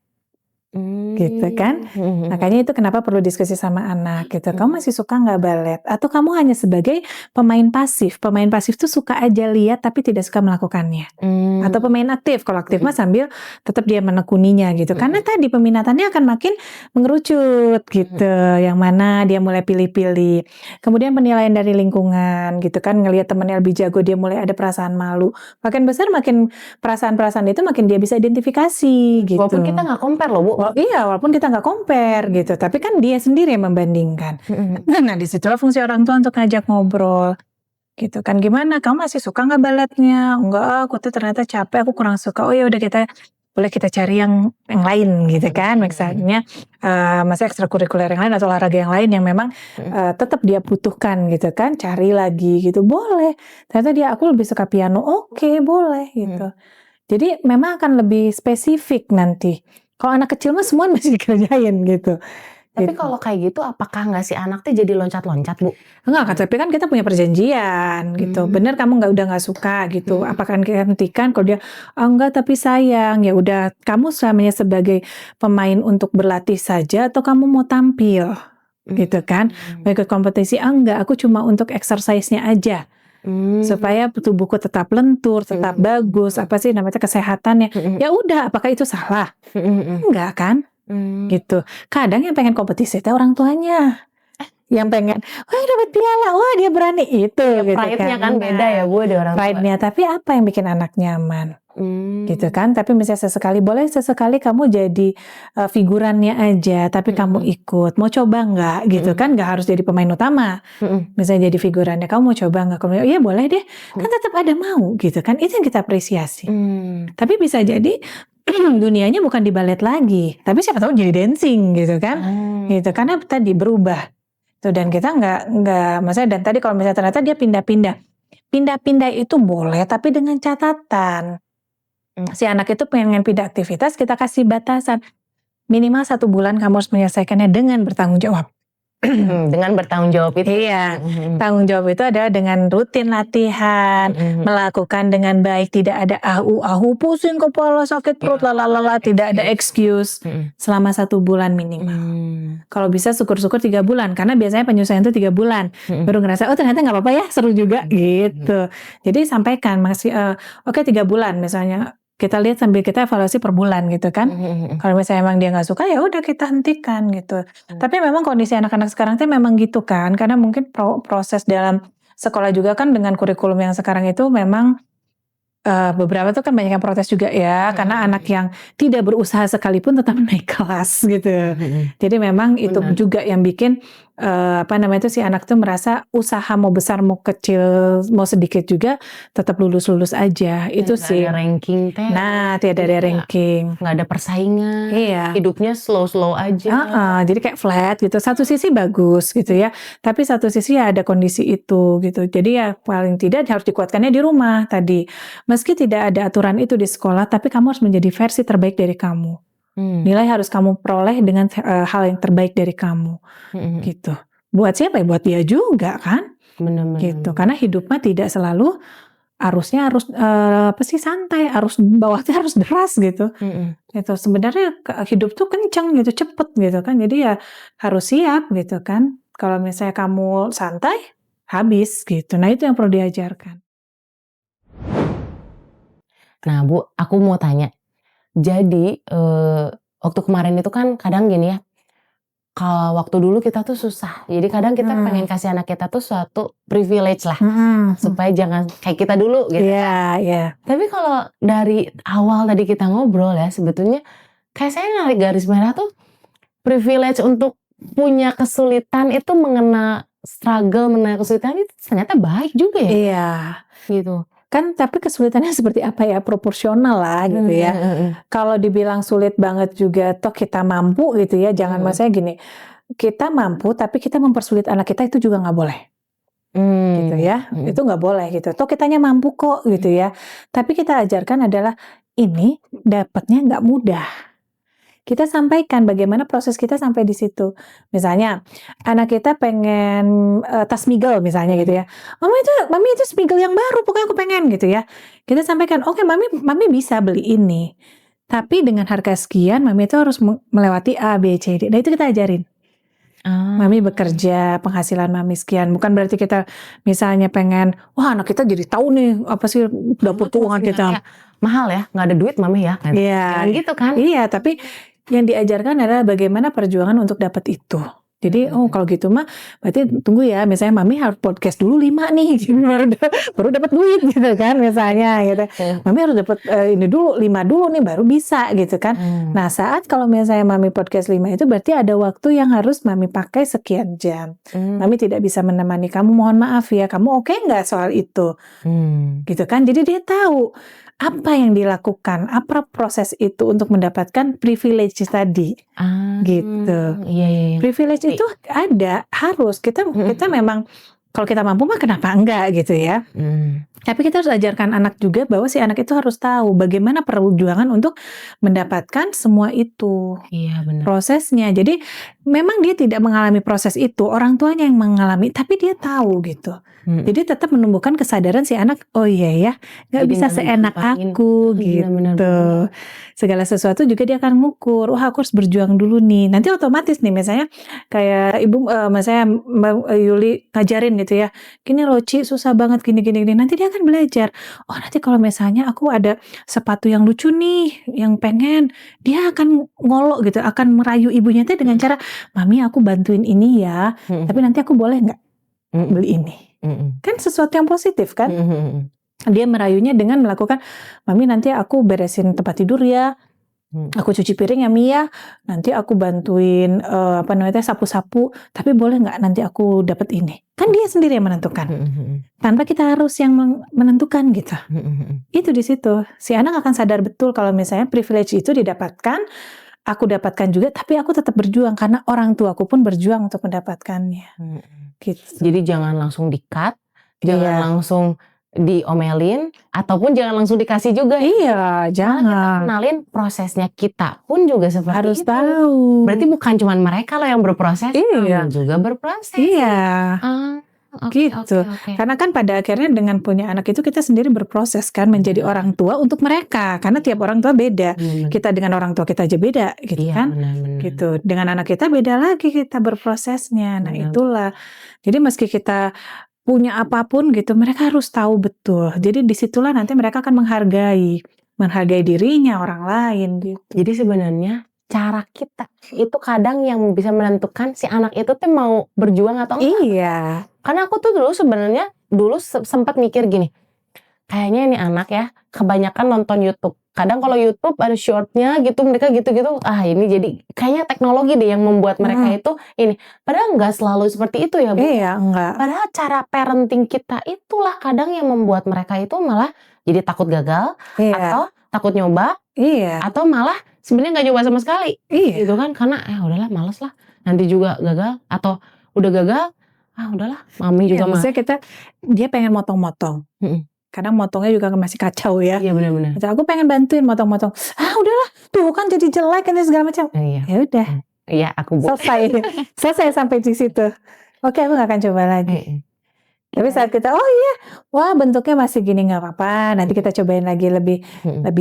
Gitu kan. Makanya itu kenapa perlu diskusi sama anak gitu. Kamu masih suka nggak balet? Atau kamu hanya sebagai pemain pasif? Pemain pasif tuh suka aja lihat tapi tidak suka melakukannya. Atau pemain aktif. Kalau aktif mah sambil tetap dia menekuninya gitu. Karena tadi peminatannya akan makin mengerucut gitu. Yang mana dia mulai pilih-pilih. Kemudian penilaian dari lingkungan gitu kan. Ngelihat temennya lebih jago dia mulai ada perasaan malu. Makin besar makin perasaan-perasaan itu makin dia bisa identifikasi gitu. Walaupun kita nggak compare loh Bu. Iya, walaupun kita nggak compare gitu, tapi kan dia sendiri yang membandingkan. Nah, disitulah fungsi orang tua untuk ngajak ngobrol, gitu kan. Gimana? Kamu masih suka nggak baletnya? Enggak, aku tuh ternyata capek, aku kurang suka. Oh ya udah boleh kita cari yang lain gitu kan. Misalnya, masih ekstrakurikuler yang lain atau olahraga yang lain yang memang tetap dia butuhkan gitu kan. Cari lagi gitu, boleh. Ternyata aku lebih suka piano, oke, boleh gitu. Jadi memang akan lebih spesifik nanti. Kalau anak kecil mah semua masih dikerjain gitu. Tapi kalau kayak gitu apakah nggak si anak tuh jadi loncat-loncat Bu? Enggak, tapi kan kita punya perjanjian gitu. Bener kamu udah nggak suka gitu. Apakah kita hentikan kalau dia enggak tapi sayang, ya udah kamu selamanya sebagai pemain untuk berlatih saja atau kamu mau tampil gitu kan? Mau ikut kompetisi enggak, aku cuma untuk exercise-nya aja. Supaya tubuhku tetap lentur, tetap bagus, apa sih namanya kesehatannya. Ya udah, apakah itu salah? Enggak kan? Gitu. Kadang yang pengen kompetisi itu orang tuanya. Yang pengen, wah dapat piala, wah dia berani itu. Ya, gitu pride-nya kan Nah, beda ya Bu di orang tua. Pride-nya, tapi apa yang bikin anak nyaman? Gitu kan. Tapi misalnya sesekali kamu jadi figurannya aja, tapi kamu ikut, mau coba nggak gitu kan, nggak harus jadi pemain utama. Misalnya jadi figurannya, kamu mau coba nggak? Kamu iya boleh deh, kan tetap ada mau gitu kan, itu yang kita apresiasi. Tapi bisa jadi dunianya bukan di balet lagi, tapi siapa tahu jadi dancing gitu kan, gitu karena tadi berubah. Tuh, dan kita nggak maksudnya, dan tadi kalau misalnya ternyata dia pindah itu boleh, tapi dengan catatan. Si anak itu pengen pindah aktivitas, kita kasih batasan. Minimal 1 bulan kamu harus menyelesaikannya dengan bertanggung jawab. Dengan bertanggung jawab itu. Iya, tanggung jawab itu adalah dengan rutin latihan, melakukan dengan baik, tidak ada ahu-ahu, pusing kepala, sakit perut, lalala, tidak ada excuse, selama 1 bulan minimal. Kalau bisa syukur-syukur 3 bulan, karena biasanya penyusuan itu 3 bulan, baru ngerasa, oh ternyata nggak apa-apa ya, seru juga, gitu. Jadi sampaikan, masih, oke 3 bulan misalnya, kita lihat sambil kita evaluasi per bulan gitu kan. Kalau misalnya emang dia nggak suka ya udah kita hentikan gitu. Tapi memang kondisi anak-anak sekarang tuh memang gitu kan, karena mungkin proses dalam sekolah juga kan dengan kurikulum yang sekarang itu memang beberapa tuh kan banyak yang protes juga ya, karena anak yang tidak berusaha sekalipun tetap naik kelas gitu. Jadi memang itu juga yang bikin si anak tuh merasa usaha mau besar mau kecil mau sedikit juga tetap lulus aja. Itu sih. Ada ranking teh. Nah, tidak ada ranking. Nggak ada persaingan. Iya. Hidupnya slow aja. Jadi kayak flat gitu. Satu sisi bagus gitu ya. Tapi satu sisi ya ada kondisi itu gitu. Jadi ya paling tidak harus dikuatkannya di rumah tadi. Meski tidak ada aturan itu di sekolah, tapi kamu harus menjadi versi terbaik dari kamu. Nilai harus kamu peroleh dengan hal yang terbaik dari kamu. Gitu. Buat siapa ya? Buat dia juga kan? Benar-benar. Gitu. Karena hidup mah tidak selalu arusnya harus santai, arus bawahnya harus deras gitu. Itu sebenarnya hidup tuh kenceng gitu, cepet gitu kan. Jadi ya harus siap gitu kan. Kalau misalnya kamu santai, habis gitu. Nah itu yang perlu diajarkan. Nah Bu, aku mau tanya. Jadi waktu kemarin itu kan kadang gini ya. Kalau waktu dulu kita tuh susah. Jadi kadang kita pengen kasih anak kita tuh suatu privilege lah. Supaya jangan kayak kita dulu gitu. Iya. Tapi kalau dari awal tadi kita ngobrol ya, sebetulnya kayak saya narik garis merah tuh privilege untuk punya kesulitan itu mengenai kesulitan itu ternyata baik juga ya. Iya. Gitu. Kan tapi kesulitannya seperti apa ya, proporsional lah gitu ya. Kalau dibilang sulit banget juga toh kita mampu gitu ya, jangan maksudnya gini, kita mampu tapi kita mempersulit anak kita itu juga nggak boleh. Gitu ya, itu nggak boleh gitu. Toh kitanya mampu kok gitu ya. Tapi kita ajarkan adalah ini dapatnya nggak mudah. Kita sampaikan bagaimana proses kita sampai di situ. Misalnya anak kita pengen tas Smiggle misalnya gitu ya. Mami itu Smiggle yang baru, pokoknya aku pengen gitu ya. Kita sampaikan, oke, mami bisa beli ini. Tapi dengan harga sekian, mami itu harus melewati A, B, C, D. Nah itu kita ajarin. Mami bekerja, penghasilan mami sekian. Bukan berarti kita misalnya pengen, wah anak kita jadi tahu nih apa sih dapur keuangan kita. Mahal ya, nggak ada duit mami ya. Iya. Gitu kan. Iya, tapi yang diajarkan adalah bagaimana perjuangan untuk dapat itu. Jadi kalau gitu mah berarti tunggu ya, misalnya mami harus podcast dulu 5 nih baru dapat duit gitu kan misalnya gitu. Mami harus dapat ini dulu 5 dulu nih baru bisa gitu kan. Nah, saat kalau misalnya mami podcast 5 itu berarti ada waktu yang harus mami pakai sekian jam. Mami tidak bisa menemani kamu, mohon maaf ya. Kamu oke nggak soal itu? Gitu kan. Jadi dia tahu apa yang dilakukan, apa proses itu untuk mendapatkan privilege tadi, gitu. Iya. Privilege itu ada, harus kita memang kalau kita mampu mah kenapa enggak gitu ya. Tapi kita harus ajarkan anak juga bahwa si anak itu harus tahu bagaimana perjuangan untuk mendapatkan semua itu. Iya benar. Prosesnya. Jadi memang dia tidak mengalami proses itu, orang tuanya yang mengalami, tapi dia tahu gitu. Jadi tetap menumbuhkan kesadaran si anak, oh iya ya, nggak bisa seenak aku gitu. Bener. Segala sesuatu juga dia akan mengukur, wah aku harus berjuang dulu nih. Nanti otomatis nih misalnya kayak ibu, misalnya Mbak Yuli ngajarin gitu ya, gini loh Ci, susah banget gini. Nanti dia akan belajar, oh nanti kalau misalnya aku ada sepatu yang lucu nih, yang pengen, dia akan ngolok gitu, akan merayu ibunya tuh dengan cara, mami aku bantuin ini ya, tapi nanti aku boleh nggak beli ini? Kan sesuatu yang positif kan? Dia merayunya dengan melakukan, mami nanti aku beresin tempat tidur ya, aku cuci piring ya Mia, nanti aku bantuin sapu-sapu, tapi boleh nggak nanti aku dapat ini? Kan dia sendiri yang menentukan, tanpa kita harus yang menentukan gitu. Itu di situ si anak akan sadar betul kalau misalnya privilege itu didapatkan, aku dapatkan juga, tapi aku tetap berjuang karena orang tuaku pun berjuang untuk mendapatkannya. Gitu. Jadi jangan langsung di-cut, jangan langsung diomelin ataupun jangan langsung dikasih juga ya. Iya, Malah kita jangan. kenalin prosesnya kita pun juga seperti Harus itu. tahu. Berarti bukan cuma mereka loh yang berproses, Iya. kamu juga berproses. Iya. Oke, Gitu. oke. Karena kan pada akhirnya dengan punya anak itu kita sendiri berproses kan menjadi orang tua untuk mereka. Karena tiap orang tua beda. Benar. Kita dengan orang tua kita aja beda gitu Iya, kan. benar-benar. Gitu. Dengan anak kita beda lagi kita berprosesnya. Nah, Benar. itulah. Jadi meski kita punya apapun gitu, mereka harus tahu betul. Jadi disitulah nanti mereka akan menghargai dirinya, orang lain gitu. Jadi sebenarnya cara kita itu kadang yang bisa menentukan si anak itu tuh mau berjuang atau enggak. Iya. Karena aku tuh dulu sempat mikir gini, kayaknya ini anak ya kebanyakan nonton YouTube. Kadang kalau YouTube ada shortnya gitu, mereka gitu-gitu, ini jadi kayaknya teknologi deh yang membuat mereka itu ini. Padahal nggak selalu seperti itu ya Bu. Iya, enggak. Padahal cara parenting kita itulah kadang yang membuat mereka itu malah jadi takut gagal, Iya. atau takut nyoba, Iya. atau malah sebenarnya nggak nyoba sama sekali. Iya. Gitu kan, karena udahlah males lah, nanti juga gagal, atau udah gagal, udahlah mami juga mah. Maksudnya dia pengen motong-motong. Mm-mm. Karena motongnya juga masih kacau ya. Iya benar-benar. Aku pengen bantuin motong-motong. Udahlah, tuh kan jadi jelek kan segala macam. Iya. Ya udah, Iya, aku selesai sampai di situ. Oke, aku gak akan coba lagi. Tapi saat kita, wah bentuknya masih gini nggak apa-apa. Nanti kita cobain lagi lebih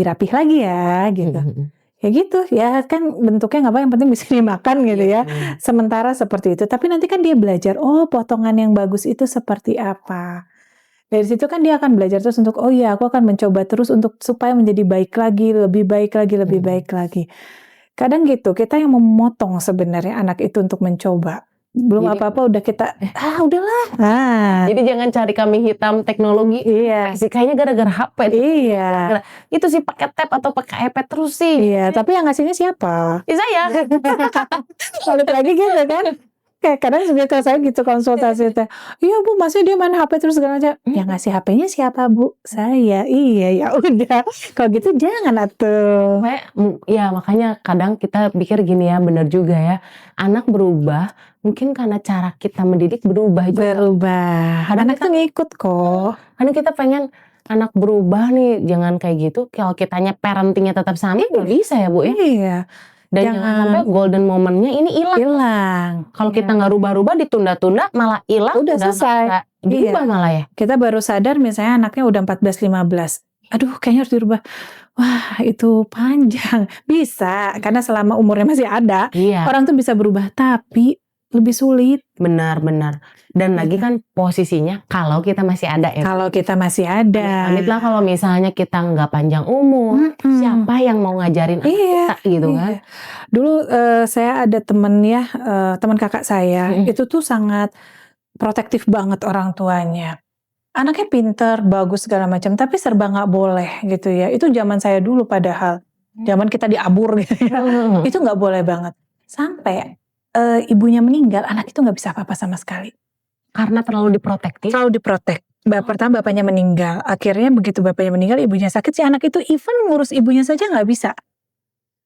rapih lagi ya, gitu. Ya gitu, ya kan bentuknya nggak apa, yang penting bisa dimakan gitu ya. Sementara seperti itu. Tapi nanti kan dia belajar, potongan yang bagus itu seperti apa. Dari situ kan dia akan belajar terus untuk aku akan mencoba terus untuk supaya menjadi baik lagi, lebih baik lagi, lebih baik lagi. Kadang gitu, kita yang memotong sebenarnya anak itu untuk mencoba. Belum Jadi- apa-apa udah kita, udahlah. Jadi jangan cari kambing hitam teknologi. Iya. Kayaknya gara-gara HP. Iya. Itu sih pakai tab atau pakai iPad terus sih. Iya, tapi yang ngasihnya siapa? Ya saya. Balik lagi gitu kan. Kayak kadang juga saya gitu konsultasi teh. Iya Bu, maksudnya dia main HP terus segala macam. Yang ngasih HP-nya siapa Bu? Saya. Iya, ya udah. Kalau gitu jangan atuh. Ya makanya kadang kita pikir gini ya, benar juga ya. Anak berubah mungkin karena cara kita mendidik berubah juga. Berubah. Kadang Anak tuh ngikut kok. Karena kita pengen anak berubah nih, jangan kayak gitu. Kalau kitanya parentingnya tetap sama, nggak bisa ya Bu ya. Iya. Dan jangan sampai golden momennya ini hilang. Hilang. Kalau kita nggak rubah-rubah, ditunda-tunda, malah hilang. Udah selesai. nggak diubah malah ya. Kita baru sadar misalnya anaknya udah 14-15. Aduh, kayaknya harus dirubah. Wah, itu panjang. Bisa, karena selama umurnya masih ada, Iya. orang tuh bisa berubah, tapi lebih sulit. Benar-benar. Dan lagi kan posisinya kalau kita masih ada ya. Kalau kita masih ada. Amit lah kalau misalnya kita nggak panjang umur, siapa yang mau ngajarin anak Iya, kita gitu kan? iya. Dulu saya ada temen ya, teman kakak saya, itu tuh sangat protektif banget orang tuanya. Anaknya pinter, bagus segala macam, tapi serba nggak boleh gitu ya. Itu zaman saya dulu padahal, zaman kita diabur gitu ya. Itu nggak boleh banget. Sampai ibunya meninggal, anak itu nggak bisa apa-apa sama sekali. Karena terlalu diprotektif. Terlalu diprotek. Pertama bapaknya meninggal. Akhirnya begitu bapaknya meninggal, ibunya sakit. Si anak itu even ngurus ibunya saja nggak bisa.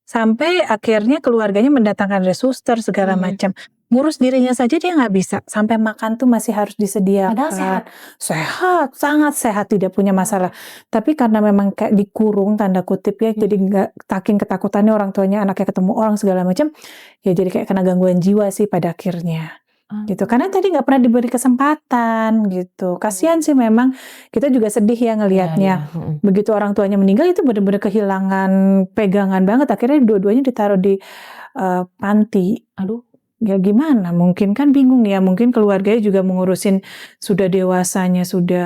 Sampai akhirnya keluarganya mendatangkan resuster segala macam. Ngurus dirinya saja dia nggak bisa. Sampai makan tuh masih harus disediakan. Padahal sehat. Sehat, sangat sehat, tidak punya masalah. Tapi karena memang kayak dikurung tanda kutip ya, jadi nggak saking ketakutannya orang tuanya anaknya ketemu orang segala macam, ya jadi kayak kena gangguan jiwa sih pada akhirnya. Gitu, karena tadi nggak pernah diberi kesempatan gitu. Kasihan sih memang, kita juga sedih ya ngelihatnya. Begitu orang tuanya meninggal itu benar-benar kehilangan pegangan banget. Akhirnya dua-duanya ditaruh di panti. Aduh. Ya gimana? Mungkin kan bingung ya. Mungkin keluarganya juga mengurusin sudah dewasanya sudah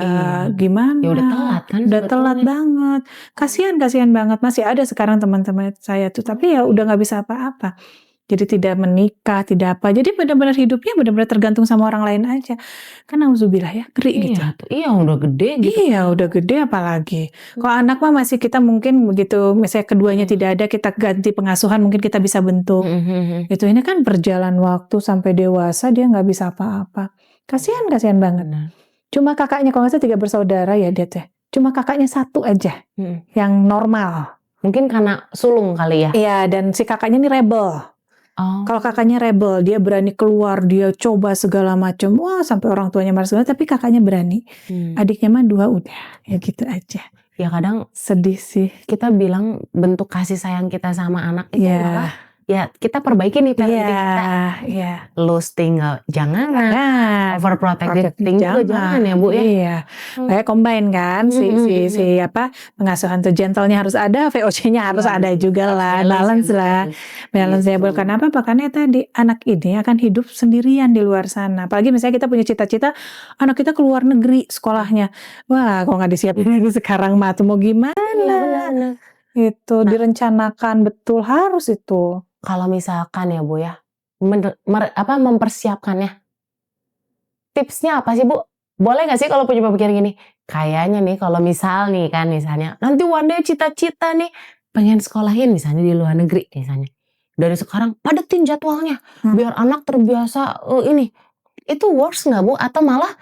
gimana? Ya udah telat kan? Udah telat banget. Kasihan banget. Masih ada sekarang teman-teman saya tuh, tapi ya udah nggak bisa apa-apa. Jadi tidak menikah, tidak apa. Jadi benar-benar hidupnya benar-benar tergantung sama orang lain aja. Kan auzubillah ya, ngeri gitu. Iya, udah gede gitu. Iya, udah gede apalagi. Kalau anak mah masih kita mungkin begitu, misalnya keduanya tidak ada, kita ganti pengasuhan, mungkin kita bisa bentuk. Itu ini kan berjalan waktu sampai dewasa, dia nggak bisa apa-apa. Kasihan banget. Cuma kakaknya, kalau nggak salah 3 bersaudara ya dia teh. Cuma kakaknya 1 aja yang normal. Mungkin karena sulung kali ya. Iya, dan si kakaknya ini rebel. Oh. Kalau kakaknya rebel, dia berani keluar, dia coba segala macam, wah sampai orang tuanya marah segala, tapi kakaknya berani. Adiknya mah 2 udah, ya gitu aja. Ya kadang Sedih sih. kita bilang bentuk kasih sayang kita sama anak itu Iya. malah ya kita perbaiki nih parenting kita. Iya. Loose tinggal jangan, Nah, overprotecting juga jangan ya Bu ya. Iya. Kayak combine kan si pengasuhan tuh gentle-nya harus ada, VOC-nya harus ada juga lah, balance lah. Balance ya bukan apa-apa karena tadi anak ini akan hidup sendirian di luar sana. Apalagi misalnya kita punya cita-cita anak kita keluar negeri sekolahnya. Wah, kalau nggak disiapin ini sekarang mah tuh mau gimana? Benar. Itu direncanakan betul harus itu. Kalau misalkan ya Bu ya, mempersiapkannya. Tipsnya apa sih Bu? Boleh nggak sih kalau punya pemikiran gini? Kayaknya nih kalau misalnya nanti one day cita-cita nih pengen sekolahin misalnya di luar negeri misalnya. Dari sekarang padetin jadwalnya biar anak terbiasa ini. Itu works nggak Bu? Atau malah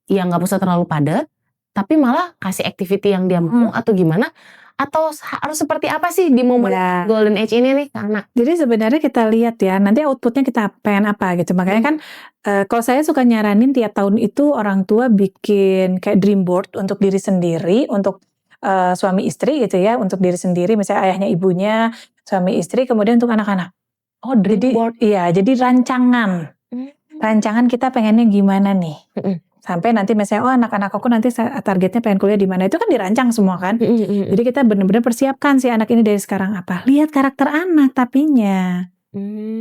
ya nggak usah terlalu padat, tapi malah kasih activity yang dia mau atau gimana? Atau harus seperti apa sih di momen golden age ini nih ke anak? Jadi sebenarnya kita lihat ya, nanti outputnya kita pengen apa gitu. Makanya kan kalau saya suka nyaranin tiap tahun itu orang tua bikin kayak dream board untuk diri sendiri, untuk suami istri gitu ya, untuk diri sendiri, misalnya ayahnya ibunya, suami istri, kemudian untuk anak-anak. Oh dream board. Iya, jadi rancangan. Rancangan kita pengennya gimana nih. Sampai nanti misalnya anak-anak aku nanti targetnya pengen kuliah di mana, itu kan dirancang semua kan. Jadi kita benar-benar persiapkan si anak ini dari sekarang apa. Lihat karakter anak tapinya.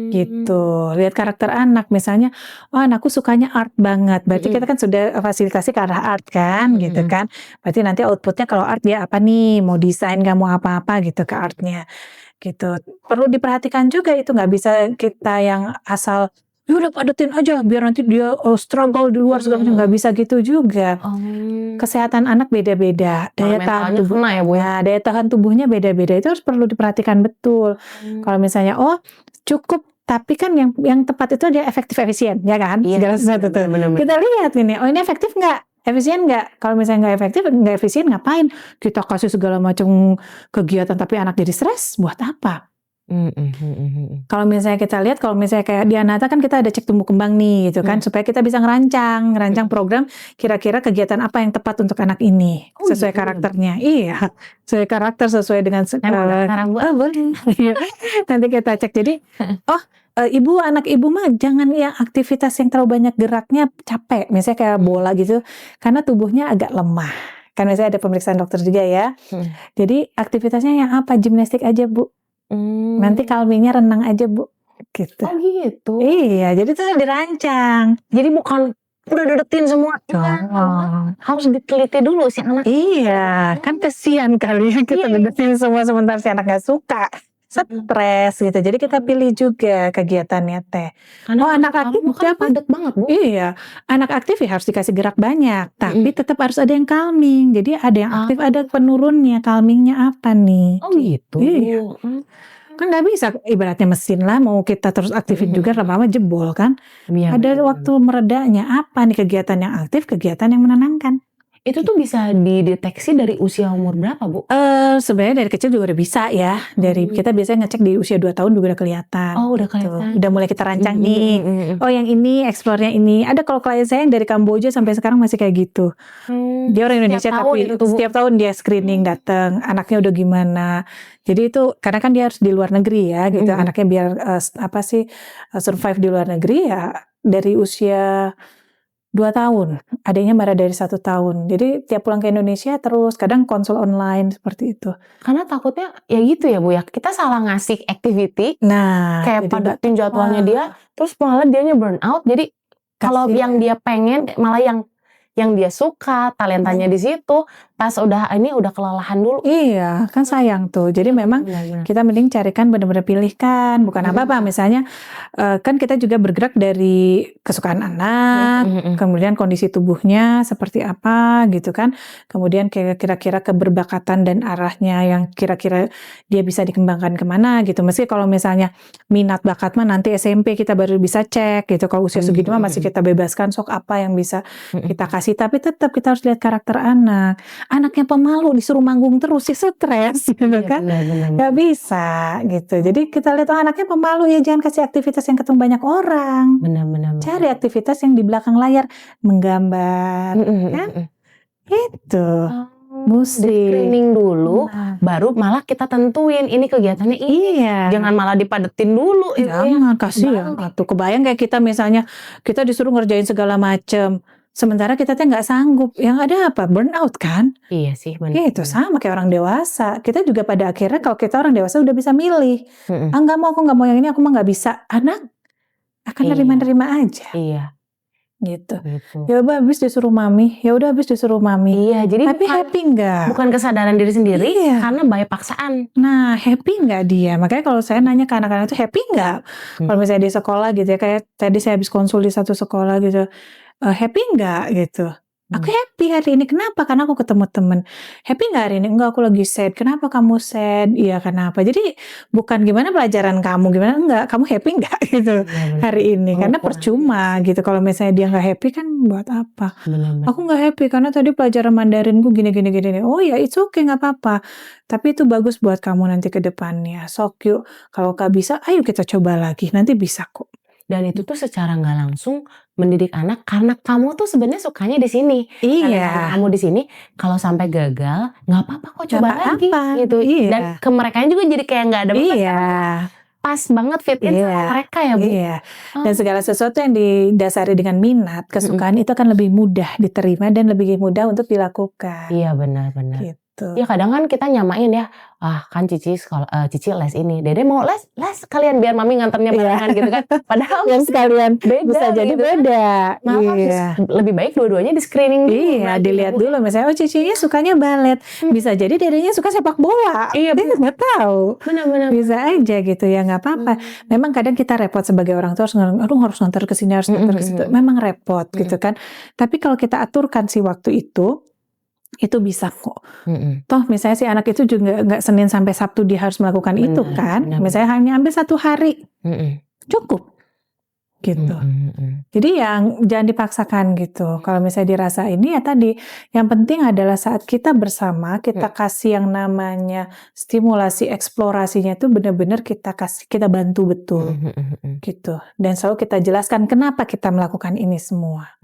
Gitu. Lihat karakter anak misalnya, anakku sukanya art banget. Berarti kita kan sudah fasilitasi ke arah art kan gitu kan. Berarti nanti outputnya kalau art dia apa nih, mau desain gak mau apa-apa gitu ke artnya. Gitu. Perlu diperhatikan juga itu, nggak bisa kita yang asal ya udah padetin aja biar nanti dia struggle di luar segala macam, nggak bisa gitu juga. Kesehatan anak beda-beda, daya tahan tubuh ya Bu ya. daya tahan tubuhnya beda-beda, itu harus perlu diperhatikan betul. Kalau misalnya cukup, tapi kan yang tepat itu dia efektif efisien ya kan, segala sesuatu tuh. Kita lihat ini, ini efektif nggak, efisien nggak. Kalau misalnya nggak efektif, nggak efisien, ngapain kita kasih segala macam kegiatan tapi anak jadi stres, buat apa? Kalau misalnya kita lihat, kalau misalnya kayak di Anata kan kita ada cek tumbuh kembang nih gitu kan, supaya kita bisa ngerancang program kira-kira kegiatan apa yang tepat untuk anak ini sesuai karakternya. Iya, sesuai karakter, sesuai dengan boleh. Nanti kita cek. Jadi ibu, anak ibu mah jangan yang aktivitas yang terlalu banyak geraknya, capek misalnya kayak bola gitu, karena tubuhnya agak lemah. Kan misalnya ada pemeriksaan dokter juga ya. Jadi aktivitasnya yang apa, gimnastik aja Bu. Nanti calmingnya renang aja Bu, gitu. Oh gitu. Iya, jadi itu dirancang. Jadi bukan udah dedetin semua. Harus diteliti dulu si anak. Iya, kan kesian kali ya kita dedetin semua sementara si anak gak suka. Stres gitu. Jadi kita pilih juga kegiatannya teh. Anak aktif kan padat banget Bu. Iya, anak aktif ya harus dikasih gerak banyak, tapi tetap harus ada yang calming. Jadi ada yang aktif, ada penurunnya. Calmingnya apa nih? Oh gitu. Iya. Kan nggak bisa ibaratnya mesin lah, mau kita terus aktifin juga lama-lama jebol kan. Ada waktu meredanya. Apa nih kegiatan yang aktif, kegiatan yang menenangkan. Itu tuh bisa dideteksi dari usia umur berapa Bu? Sebenarnya dari kecil juga udah bisa ya. Dari kita biasanya ngecek di usia 2 tahun juga udah kelihatan. Oh udah kelihatan. Udah mulai kita rancang nih. Oh yang ini, explore-nya ini. Ada kalau klien saya yang dari Kamboja sampai sekarang masih kayak gitu. Dia orang Indonesia tapi setiap tahun dia screening datang. Anaknya udah gimana. Jadi itu karena kan dia harus di luar negeri ya gitu. Anaknya biar survive di luar negeri ya dari usia 2 tahun, adanya marah dari 1 tahun. Jadi tiap pulang ke Indonesia terus, kadang konsul online seperti itu. Karena takutnya ya gitu ya Bu ya, kita salah ngasih activity, kayak padatin jadwalnya dia, terus malah dianya burn out. Jadi kalau yang dia pengen malah yang dia suka, talentanya di situ, pas udah kelelahan dulu. Iya, kan sayang tuh. Jadi memang kita mending carikan benar-benar pilihkan, bukan apa-apa. Misalnya kan kita juga bergerak dari kesukaan anak, kemudian kondisi tubuhnya seperti apa gitu kan. Kemudian kira-kira keberbakatan dan arahnya yang kira-kira dia bisa dikembangkan kemana gitu. Meski kalau misalnya minat bakat mah nanti SMP kita baru bisa cek gitu. Kalau usia segitu mah masih kita bebaskan sok apa yang bisa kita kasih. Tapi tetap kita harus lihat karakter anak. anaknya pemalu disuruh manggung terus, ya stres gitu Iya, kan. benar-benar. Gak bisa gitu. Jadi kita lihat anaknya pemalu, ya jangan kasih aktivitas yang ketemu banyak orang. Benar-benar. Cari aktivitas yang di belakang layar, menggambar, kan? Itu musik. Di-screening dulu, Nah, baru malah kita tentuin ini kegiatannya ini. iya. Jangan malah dipadetin dulu. Ibu, ya. Jangan, kasihan. Balik. Tuh kebayang kayak kita misalnya kita disuruh ngerjain segala macem, sementara kita tuh nggak sanggup. Yang ada apa? Burnout kan? Iya sih, benar. Gitu sama kayak orang dewasa. Kita juga pada akhirnya kalau kita orang dewasa udah bisa milih. Mm-mm. Ah nggak mau, aku nggak mau yang ini, aku mah nggak bisa. Anak akan Iya. nerima-nerima aja. Iya, Gitu. gitu. Ya udah habis disuruh mami, ya udah habis disuruh mami. Iya, jadi Tapi bukan, happy nggak? bukan kesadaran diri sendiri, Iya. karena by paksaan. Nah, happy nggak dia? Makanya kalau saya nanya ke anak-anak itu happy nggak? Kalau misalnya di sekolah gitu ya, kayak tadi saya habis konsul di satu sekolah gitu, happy nggak gitu? Aku happy hari ini. Kenapa? Karena aku ketemu temen. Happy nggak hari ini? Enggak, aku lagi sad. Kenapa kamu sad? Iya, kenapa? Jadi bukan gimana pelajaran kamu, gimana enggak? Kamu happy nggak gitu hari ini? Karena percuma gitu. Kalau misalnya dia nggak happy kan buat apa? Benar-benar. Aku nggak happy karena tadi pelajaran Mandarinku gini. Oh ya, it's okay, nggak apa-apa. Tapi itu bagus buat kamu nanti ke depannya. Sok yuk. Kalau nggak bisa, ayo kita coba lagi. Nanti bisa kok. Dan itu tuh secara nggak langsung mendidik anak, karena kamu tuh sebenarnya sukanya di sini. Karena Iya. kamu di sini, kalau sampai gagal nggak apa-apa kok, coba Nggak lagi apa-apa. gitu. Iya. Dan ke mereka juga jadi kayak nggak ada beban. Iya. Pas banget fit in sama Iya. mereka ya, Bu. Iya. Dan segala sesuatu yang didasari dengan minat, kesukaan itu akan lebih mudah diterima dan lebih mudah untuk dilakukan. Iya, benar-benar. Gitu. Ya kadang kan kita nyamain ya, kan Cici Cici les ini, Dede mau les kalian biar mami nganternya barengan gitu kan. Padahal Yang sekalian beda bisa jadi gitu. beda. Malah Iya. lebih baik dua-duanya di screening dulu. Iya, Berarti, dilihat Bu. dulu misalnya, oh cicinya sukanya balet, bisa jadi dedenya suka sepak bola. Iya, Dia nggak tahu. Benar-benar. Bisa aja gitu ya, nggak apa-apa. Memang kadang kita repot sebagai orang tua, aduh harus nganter ke sini, harus nganter ke situ. Memang repot gitu kan. Tapi kalau kita aturkan si waktu itu bisa kok. Toh misalnya si anak itu juga nggak Senin sampai Sabtu dia harus melakukan itu kan. benar. Misalnya hanya ambil 1 hari, cukup. Gitu. Jadi yang jangan dipaksakan gitu. Kalau misalnya dirasa ini ya tadi, yang penting adalah saat kita bersama, kita kasih yang namanya stimulasi eksplorasinya itu benar-benar kita bantu betul gitu. Dan selalu kita jelaskan kenapa kita melakukan ini semua.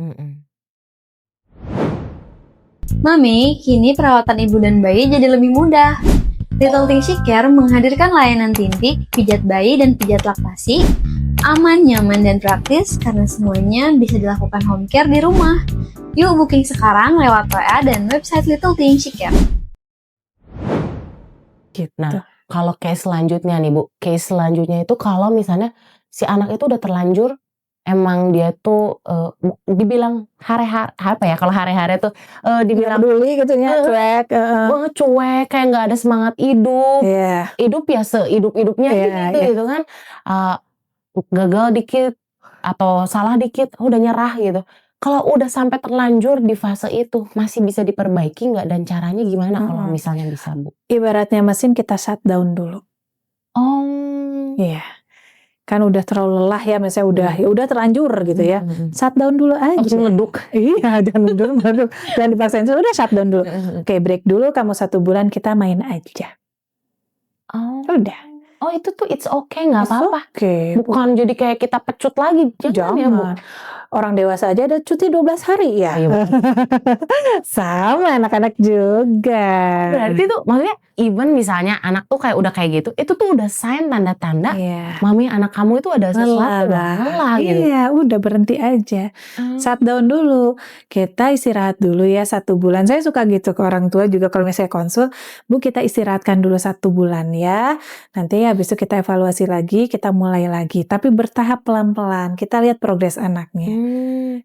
Mami, kini perawatan ibu dan bayi jadi lebih mudah. Little Things She Care menghadirkan layanan tindik, pijat bayi, dan pijat laktasi, aman, nyaman, dan praktis karena semuanya bisa dilakukan home care di rumah. Yuk booking sekarang lewat WA dan website Little Things She Care. Gitu. Nah, kalau case selanjutnya nih Bu, case selanjutnya itu kalau misalnya si anak itu udah terlanjur, emang dia tuh dibilang apa ya, kalau hari-hari tuh dibilang peduli gitu ya, cuek. cuek, kayak nggak ada semangat hidup. Iya. Hidup ya sehidup-hidupnya gitu kan. Gagal dikit atau salah dikit udah nyerah gitu. Kalau udah sampai terlanjur di fase itu, masih bisa diperbaiki nggak, dan caranya gimana kalau misalnya bisa, Bu? Ibaratnya mesin kita shutdown dulu. Oh. Iya. Kan udah terlalu lelah ya, misalnya udah terlanjur gitu ya. Shutdown dulu aja. Langsung meleduk. Iya, jangan dulu meleduk. Jangan dipaksain, udah shutdown dulu. Oke, break dulu, kamu 1 bulan kita main aja. Oh. Udah. Oh, itu tuh it's okay, nggak apa-apa. Oke. Bukan jadi kayak kita pecut lagi. Jangan ya, Bu. Orang dewasa aja ada cuti 12 hari ya. Iya, Sama anak-anak juga. Berarti tuh maksudnya even misalnya anak tuh kayak udah kayak gitu, itu tuh udah sign tanda-tanda Iya. mami anak kamu itu ada sesuatu lelah gitu. Iya, udah berhenti aja. Shutdown dulu. Kita istirahat dulu ya 1 bulan. Saya suka gitu ke orang tua juga kalau misalnya konsul, Bu kita istirahatkan dulu 1 bulan ya. Nanti habis itu kita evaluasi lagi, kita mulai lagi. Tapi bertahap pelan-pelan. Kita lihat progres anaknya.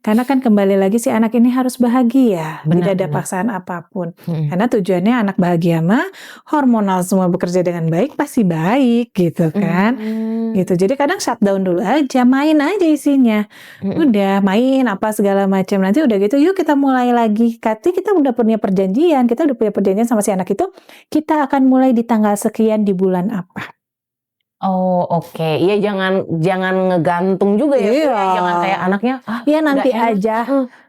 Karena kan kembali lagi si anak ini harus bahagia. Tidak ada paksaan apapun. Karena tujuannya anak bahagia mah hormonal semua bekerja dengan baik, pasti baik gitu kan. Gitu. Jadi kadang shutdown dulu aja, main aja isinya. Udah main apa segala macam. Nanti udah gitu yuk kita mulai lagi. Kita udah punya perjanjian, sama si anak itu, kita akan mulai di tanggal sekian di bulan apa. Oh oke, iya jangan ngegantung juga ya, Bu, Iya. ya. Jangan kayak anaknya, Iya nanti nggak enak. aja.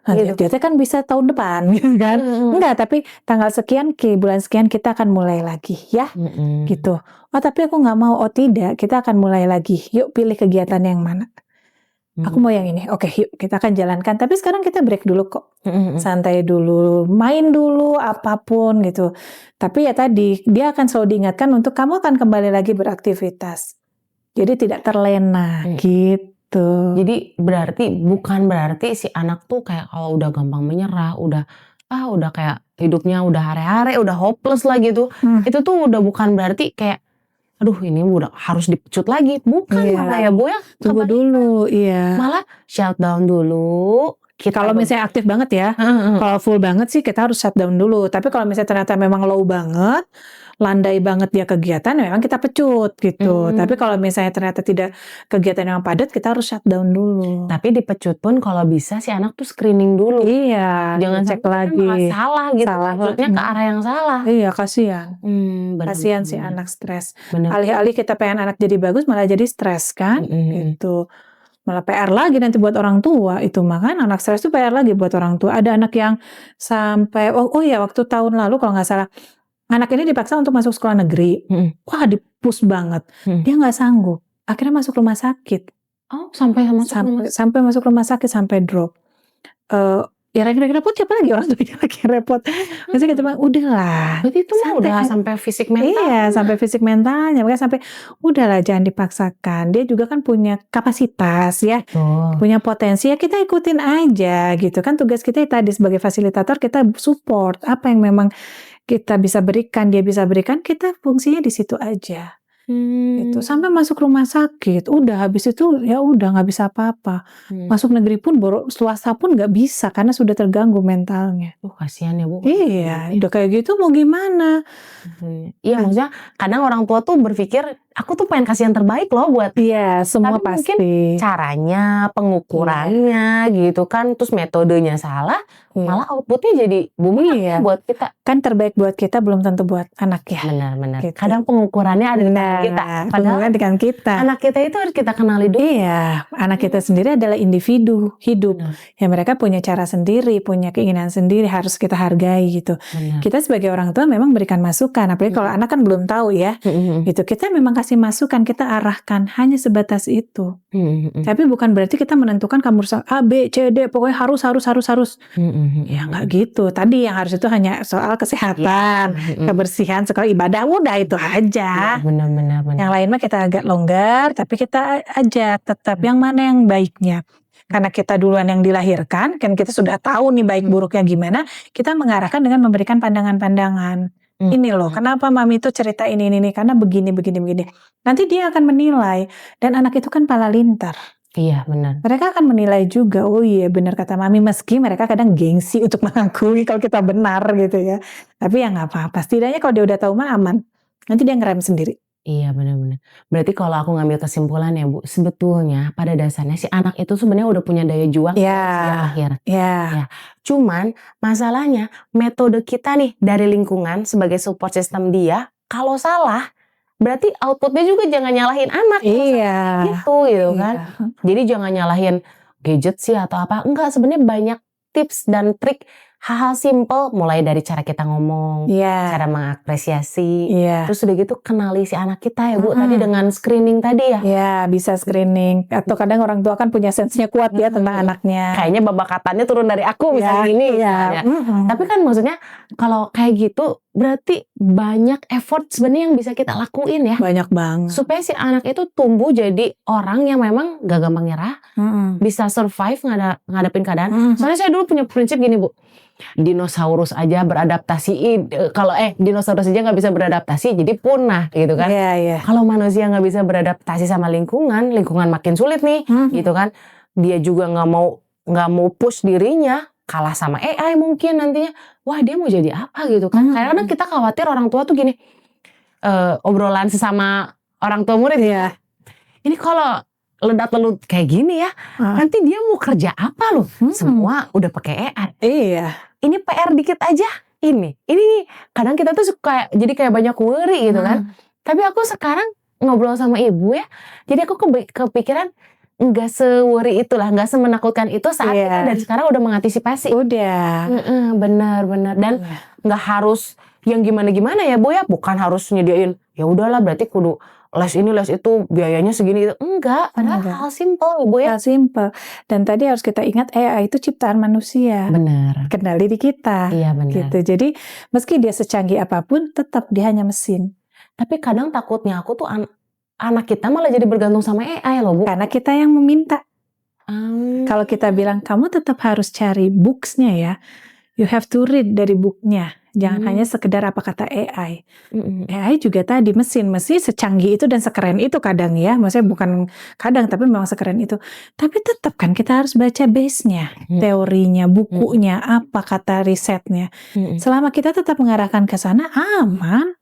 Gitu. Dia teh kan bisa tahun depan gitu kan. Enggak, tapi tanggal sekian bulan sekian kita akan mulai lagi ya. Gitu. Oh tapi aku nggak mau. Oh tidak, kita akan mulai lagi. Yuk pilih kegiatan yang mana. Aku mau yang ini. Oke, yuk kita akan jalankan. Tapi sekarang kita break dulu kok. Santai dulu, main dulu apapun gitu. Tapi ya tadi dia akan selalu diingatkan untuk kamu akan kembali lagi beraktivitas. Jadi tidak terlena gitu. Jadi bukan berarti si anak tuh kayak kalau udah gampang menyerah, udah kayak hidupnya udah hare-hare, udah hopeless lah gitu. Itu tuh udah bukan berarti kayak aduh ini udah harus dipecut lagi. Bukan malah ya Bu ya. Tunggu dulu, iya. Malah shutdown dulu. Kalau misalnya aktif banget ya, kalau full banget sih kita harus shutdown dulu. Tapi kalau misalnya ternyata memang low banget, landai banget dia kegiatan, memang kita pecut gitu. Tapi kalau misalnya ternyata tidak kegiatan yang padat, kita harus shutdown dulu. Tapi dipecut pun kalau bisa si anak tuh screening dulu. Iya, Jangan cek sampai lagi. salah gitu. Salah. Pecutnya ke arah yang salah. Iya, kasihan. Kasihan si anak stres. Alih-alih kita pengen anak jadi bagus, malah jadi stres kan? Gitu. Malah PR lagi nanti buat orang tua itu kan anak stres itu PR lagi buat orang tua. Ada anak yang sampai waktu tahun lalu kalau nggak salah anak ini dipaksa untuk masuk sekolah negeri. Wah dipus banget. Dia nggak sanggup. Akhirnya masuk rumah sakit. Oh sampai masuk rumah sakit sampai drop. Ya repot siapa lagi orang tuanya lagi repot. Maksudnya kita bilang udahlah. Berarti itu udah sampai fisik mental. Iya sampai fisik mentalnya. Makanya sampai udahlah jangan dipaksakan. Dia juga kan punya kapasitas ya. Punya potensi ya kita ikutin aja gitu kan. Tugas kita tadi sebagai fasilitator kita support. Apa yang memang kita bisa berikan, dia bisa berikan, kita fungsinya di situ aja. Itu sampai masuk rumah sakit, udah habis itu ya udah nggak bisa apa-apa. Masuk negeri pun swasta pun nggak bisa karena sudah terganggu mentalnya. Kasihan ya Bu. Iya, udah kayak gitu mau gimana? Iya maksudnya kadang orang tua tuh berpikir aku tuh pengen kasih yang terbaik loh buat. Iya semua tapi pasti. Mungkin caranya, pengukurannya gitu kan, terus metodenya salah, malah outputnya jadi bumerang buat kita. Kan terbaik buat kita belum tentu buat anak ya. Benar. Gitu. Kadang pengukurannya ada di kita. Padahal dengan kita. Anak kita itu harus kita kenali dulu. Iya, anak kita sendiri adalah individu hidup. Ya mereka punya cara sendiri, punya keinginan sendiri, harus kita hargai gitu. Kita sebagai orang tua memang berikan masukan, apalagi kalau anak kan belum tahu ya. Gitu. Kita memang kasih masukan, kita arahkan hanya sebatas itu. Tapi bukan berarti kita menentukan kamu harus A, B, C, D, pokoknya harus. Ya nggak gitu. Tadi yang harus itu hanya soal kesehatan, kebersihan, sekolah ibadah, udah itu aja. Benar. Yang lain mah kita agak longgar, tapi kita ajak tetap yang mana yang baiknya. Karena kita duluan yang dilahirkan, kan kita sudah tahu nih baik buruknya gimana, kita mengarahkan dengan memberikan pandangan-pandangan. Ini loh, kenapa mami itu cerita ini, karena begini. Nanti dia akan menilai, dan anak itu kan pala lintar. Iya benar. Mereka akan menilai juga, oh iya benar kata mami, meski mereka kadang gengsi untuk mengakui kalau kita benar gitu ya. Tapi ya nggak apa-apa, setidaknya kalau dia udah tahu mah aman, nanti dia ngerem sendiri. Iya benar. Berarti kalau aku ngambil kesimpulan ya Bu, sebetulnya pada dasarnya si anak itu sebenarnya udah punya daya juang sejak lahir. Ya. Cuman masalahnya metode kita nih dari lingkungan sebagai support system dia, kalau salah berarti outputnya juga jangan nyalahin anak. Iya. Gitu kan. Jadi jangan nyalahin gadget sih atau apa. Enggak, sebenarnya banyak tips dan trik. Hal-hal simple mulai dari cara kita ngomong, cara mengapresiasi, terus udah gitu kenali si anak kita ya Bu, tadi dengan screening tadi ya. Iya bisa screening, atau kadang orang tua kan punya sense-nya kuat ya tentang anaknya. Kayaknya babakatannya turun dari aku misalnya ini. Tapi kan maksudnya kalau kayak gitu berarti banyak effort sebenarnya yang bisa kita lakuin ya. Banyak banget. Supaya si anak itu tumbuh jadi orang yang memang gak gampang nyerah, bisa survive ngadepin keadaan. Soalnya saya dulu punya prinsip gini Bu. Dinosaurus aja beradaptasi, kalau dinosaurus aja nggak bisa beradaptasi jadi punah gitu kan. Kalau manusia nggak bisa beradaptasi sama lingkungan makin sulit nih gitu kan. Dia juga nggak mau push dirinya, kalah sama AI mungkin nantinya. Wah dia mau jadi apa gitu kan. Kadang-kadang kita khawatir orang tua tuh gini, obrolan sesama orang tua murid ya. Ini kalau ledat-lelut kayak gini ya, nanti dia mau kerja apa loh? Semua udah pakai AI. Ini PR dikit aja. Ini kadang kita tuh suka jadi kayak banyak worry gitu kan. Tapi aku sekarang ngobrol sama ibu ya. Jadi aku kepikiran nggak se-worry itulah, nggak semenakutkan itu saat kita dari sekarang udah mengantisipasi. Udah. Benar. Dan nggak harus yang gimana-gimana ya Bu ya. Bukan harus nyediain, ya udahlah berarti kudu les ini les itu biayanya segini itu. Enggak, padahal hal simple Bu ya. Hal simple. Dan tadi harus kita ingat AI itu ciptaan manusia. Benar. Kendali di kita. Iya benar. Gitu. Jadi meski dia secanggih apapun, tetap dia hanya mesin. Tapi kadang takutnya aku tuh anak kita malah jadi bergantung sama AI loh Bu. Karena kita yang meminta. Kalau kita bilang kamu tetap harus cari books-nya ya, you have to read dari book-nya. Jangan hanya sekedar apa kata AI. AI juga tadi mesin secanggih itu dan sekeren itu kadang ya. Maksudnya bukan kadang tapi memang sekeren itu. Tapi tetap kan kita harus baca base-nya, teorinya, bukunya, apa kata risetnya. Selama kita tetap mengarahkan ke sana, aman.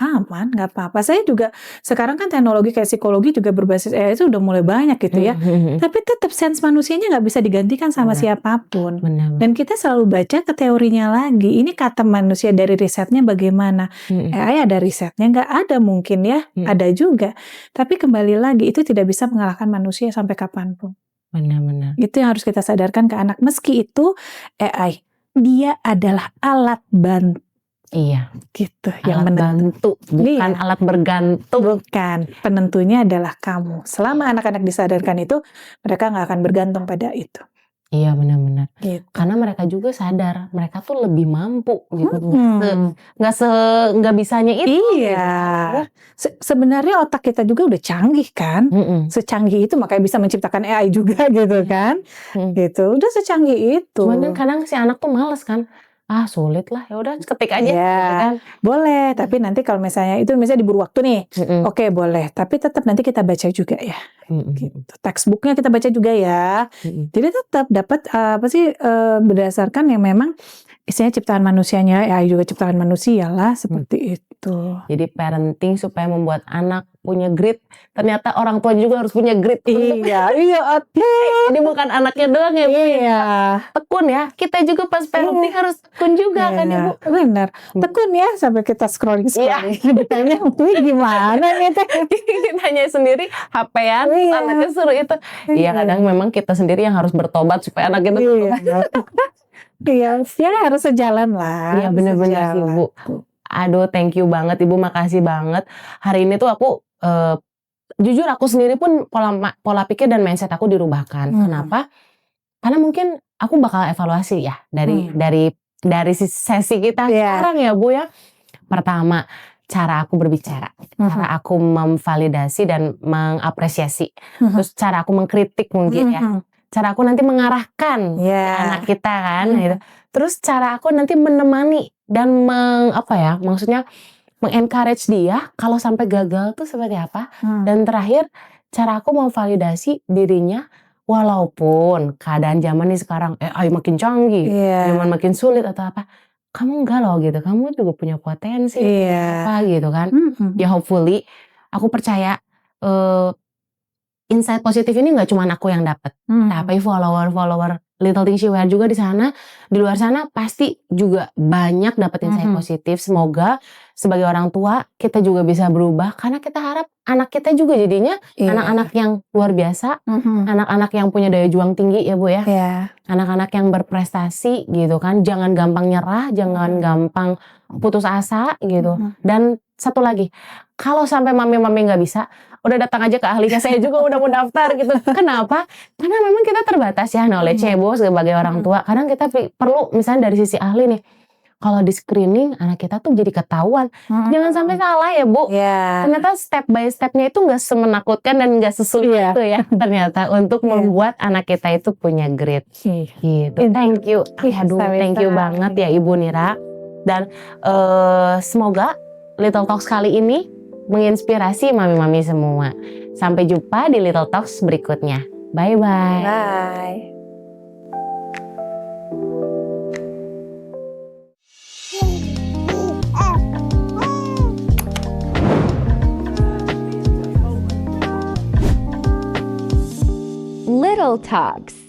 Aman, nggak apa-apa. Saya juga sekarang kan teknologi kayak psikologi juga berbasis AI itu udah mulai banyak gitu ya. Tapi tetap sense manusianya nggak bisa digantikan sama siapapun. Dan kita selalu baca ke teorinya lagi. Ini kata manusia dari risetnya bagaimana? AI ada risetnya nggak ada mungkin ya, ada juga. Tapi kembali lagi itu tidak bisa mengalahkan manusia sampai kapanpun. Benar. Itu yang harus kita sadarkan ke anak. Meski itu AI, dia adalah alat bantu. Iya, gitu. Alat Yang bantu, bukan alat bergantung. Bukan, penentunya adalah kamu. Selama anak-anak disadarkan itu, mereka nggak akan bergantung pada itu. Iya benar-benar. Gitu. Karena mereka juga sadar, mereka tuh lebih mampu gitu. Nggak bisanya itu. Iya. Sebenarnya otak kita juga udah canggih kan. Secanggih itu makanya bisa menciptakan AI juga gitu kan. Gitu. Udah secanggih itu. Cuman kan kadang si anak tuh males kan. Sulit lah, ya udah ketik aja. Ya, kan? Boleh. Tapi nanti kalau misalnya itu misalnya diburu waktu nih, oke boleh. Tapi tetap nanti kita baca juga ya. Gitu. Textbooknya kita baca juga ya. Jadi tetap dapat berdasarkan yang memang istilahnya ciptaan manusianya, ya juga ciptaan manusia lah seperti itu. Jadi parenting supaya membuat anak punya grit. Ternyata orang tua juga harus punya grit. Iya. Jadi bukan anaknya doang ya Bu. Iya. Tekun ya. Kita juga pas parenting harus tekun juga kan ya Bu. Benar. Tekun ya sampai kita scrolling. Ditanya gimana nih teh? Ditanya sendiri HP-an, anaknya suruh itu. Iya kadang memang kita sendiri yang harus bertobat supaya anak itu Iya, harus sejalan lah. Iya benar-benar Ibu. Aduh, thank you banget Ibu, makasih banget. Hari ini tuh aku jujur aku sendiri pun pola pikir dan mindset aku dirubahkan. Kenapa? Karena mungkin aku bakal evaluasi ya dari sesi kita sekarang ya Bu ya. Pertama, cara aku berbicara, cara aku memvalidasi dan mengapresiasi. Terus cara aku mengkritik mungkin ya. Cara aku nanti mengarahkan anak kita kan gitu. Terus cara aku nanti menemani dan maksudnya mengencourage dia kalau sampai gagal tuh seperti apa. Dan terakhir cara aku memvalidasi dirinya walaupun keadaan zaman ini sekarang AI makin canggih, zaman makin sulit atau apa. Kamu enggak loh gitu, kamu juga punya potensi apa gitu kan. Ya hopefully aku percaya insight positif ini nggak cuma aku yang dapat, tapi follower Little Things She Wear juga di sana, di luar sana pasti juga banyak dapat insight positif. Semoga sebagai orang tua kita juga bisa berubah karena kita harap anak kita juga jadinya anak-anak yang luar biasa, anak-anak yang punya daya juang tinggi ya Bu ya, anak-anak yang berprestasi gitu kan, jangan gampang nyerah, jangan gampang putus asa gitu. Dan satu lagi, kalau sampai mami nggak bisa, udah datang aja ke ahlinya, saya juga udah mau daftar gitu. Kenapa? Karena memang kita terbatas ya knowledge-nya Bu sebagai orang tua. Kadang kita perlu misalnya dari sisi ahli nih, kalau di screening anak kita tuh jadi ketahuan. Jangan sampai salah ya Bu. Ternyata step by stepnya itu gak semenakutkan dan gak sesulit itu ya. Ternyata untuk membuat anak kita itu punya grit. Gitu. Thank you. Aduh, thank you banget ya Ibu Nira. Dan semoga Little Talks kali ini menginspirasi mami-mami semua. Sampai jumpa di Little Talks berikutnya. Bye-bye. Bye. Little Talks.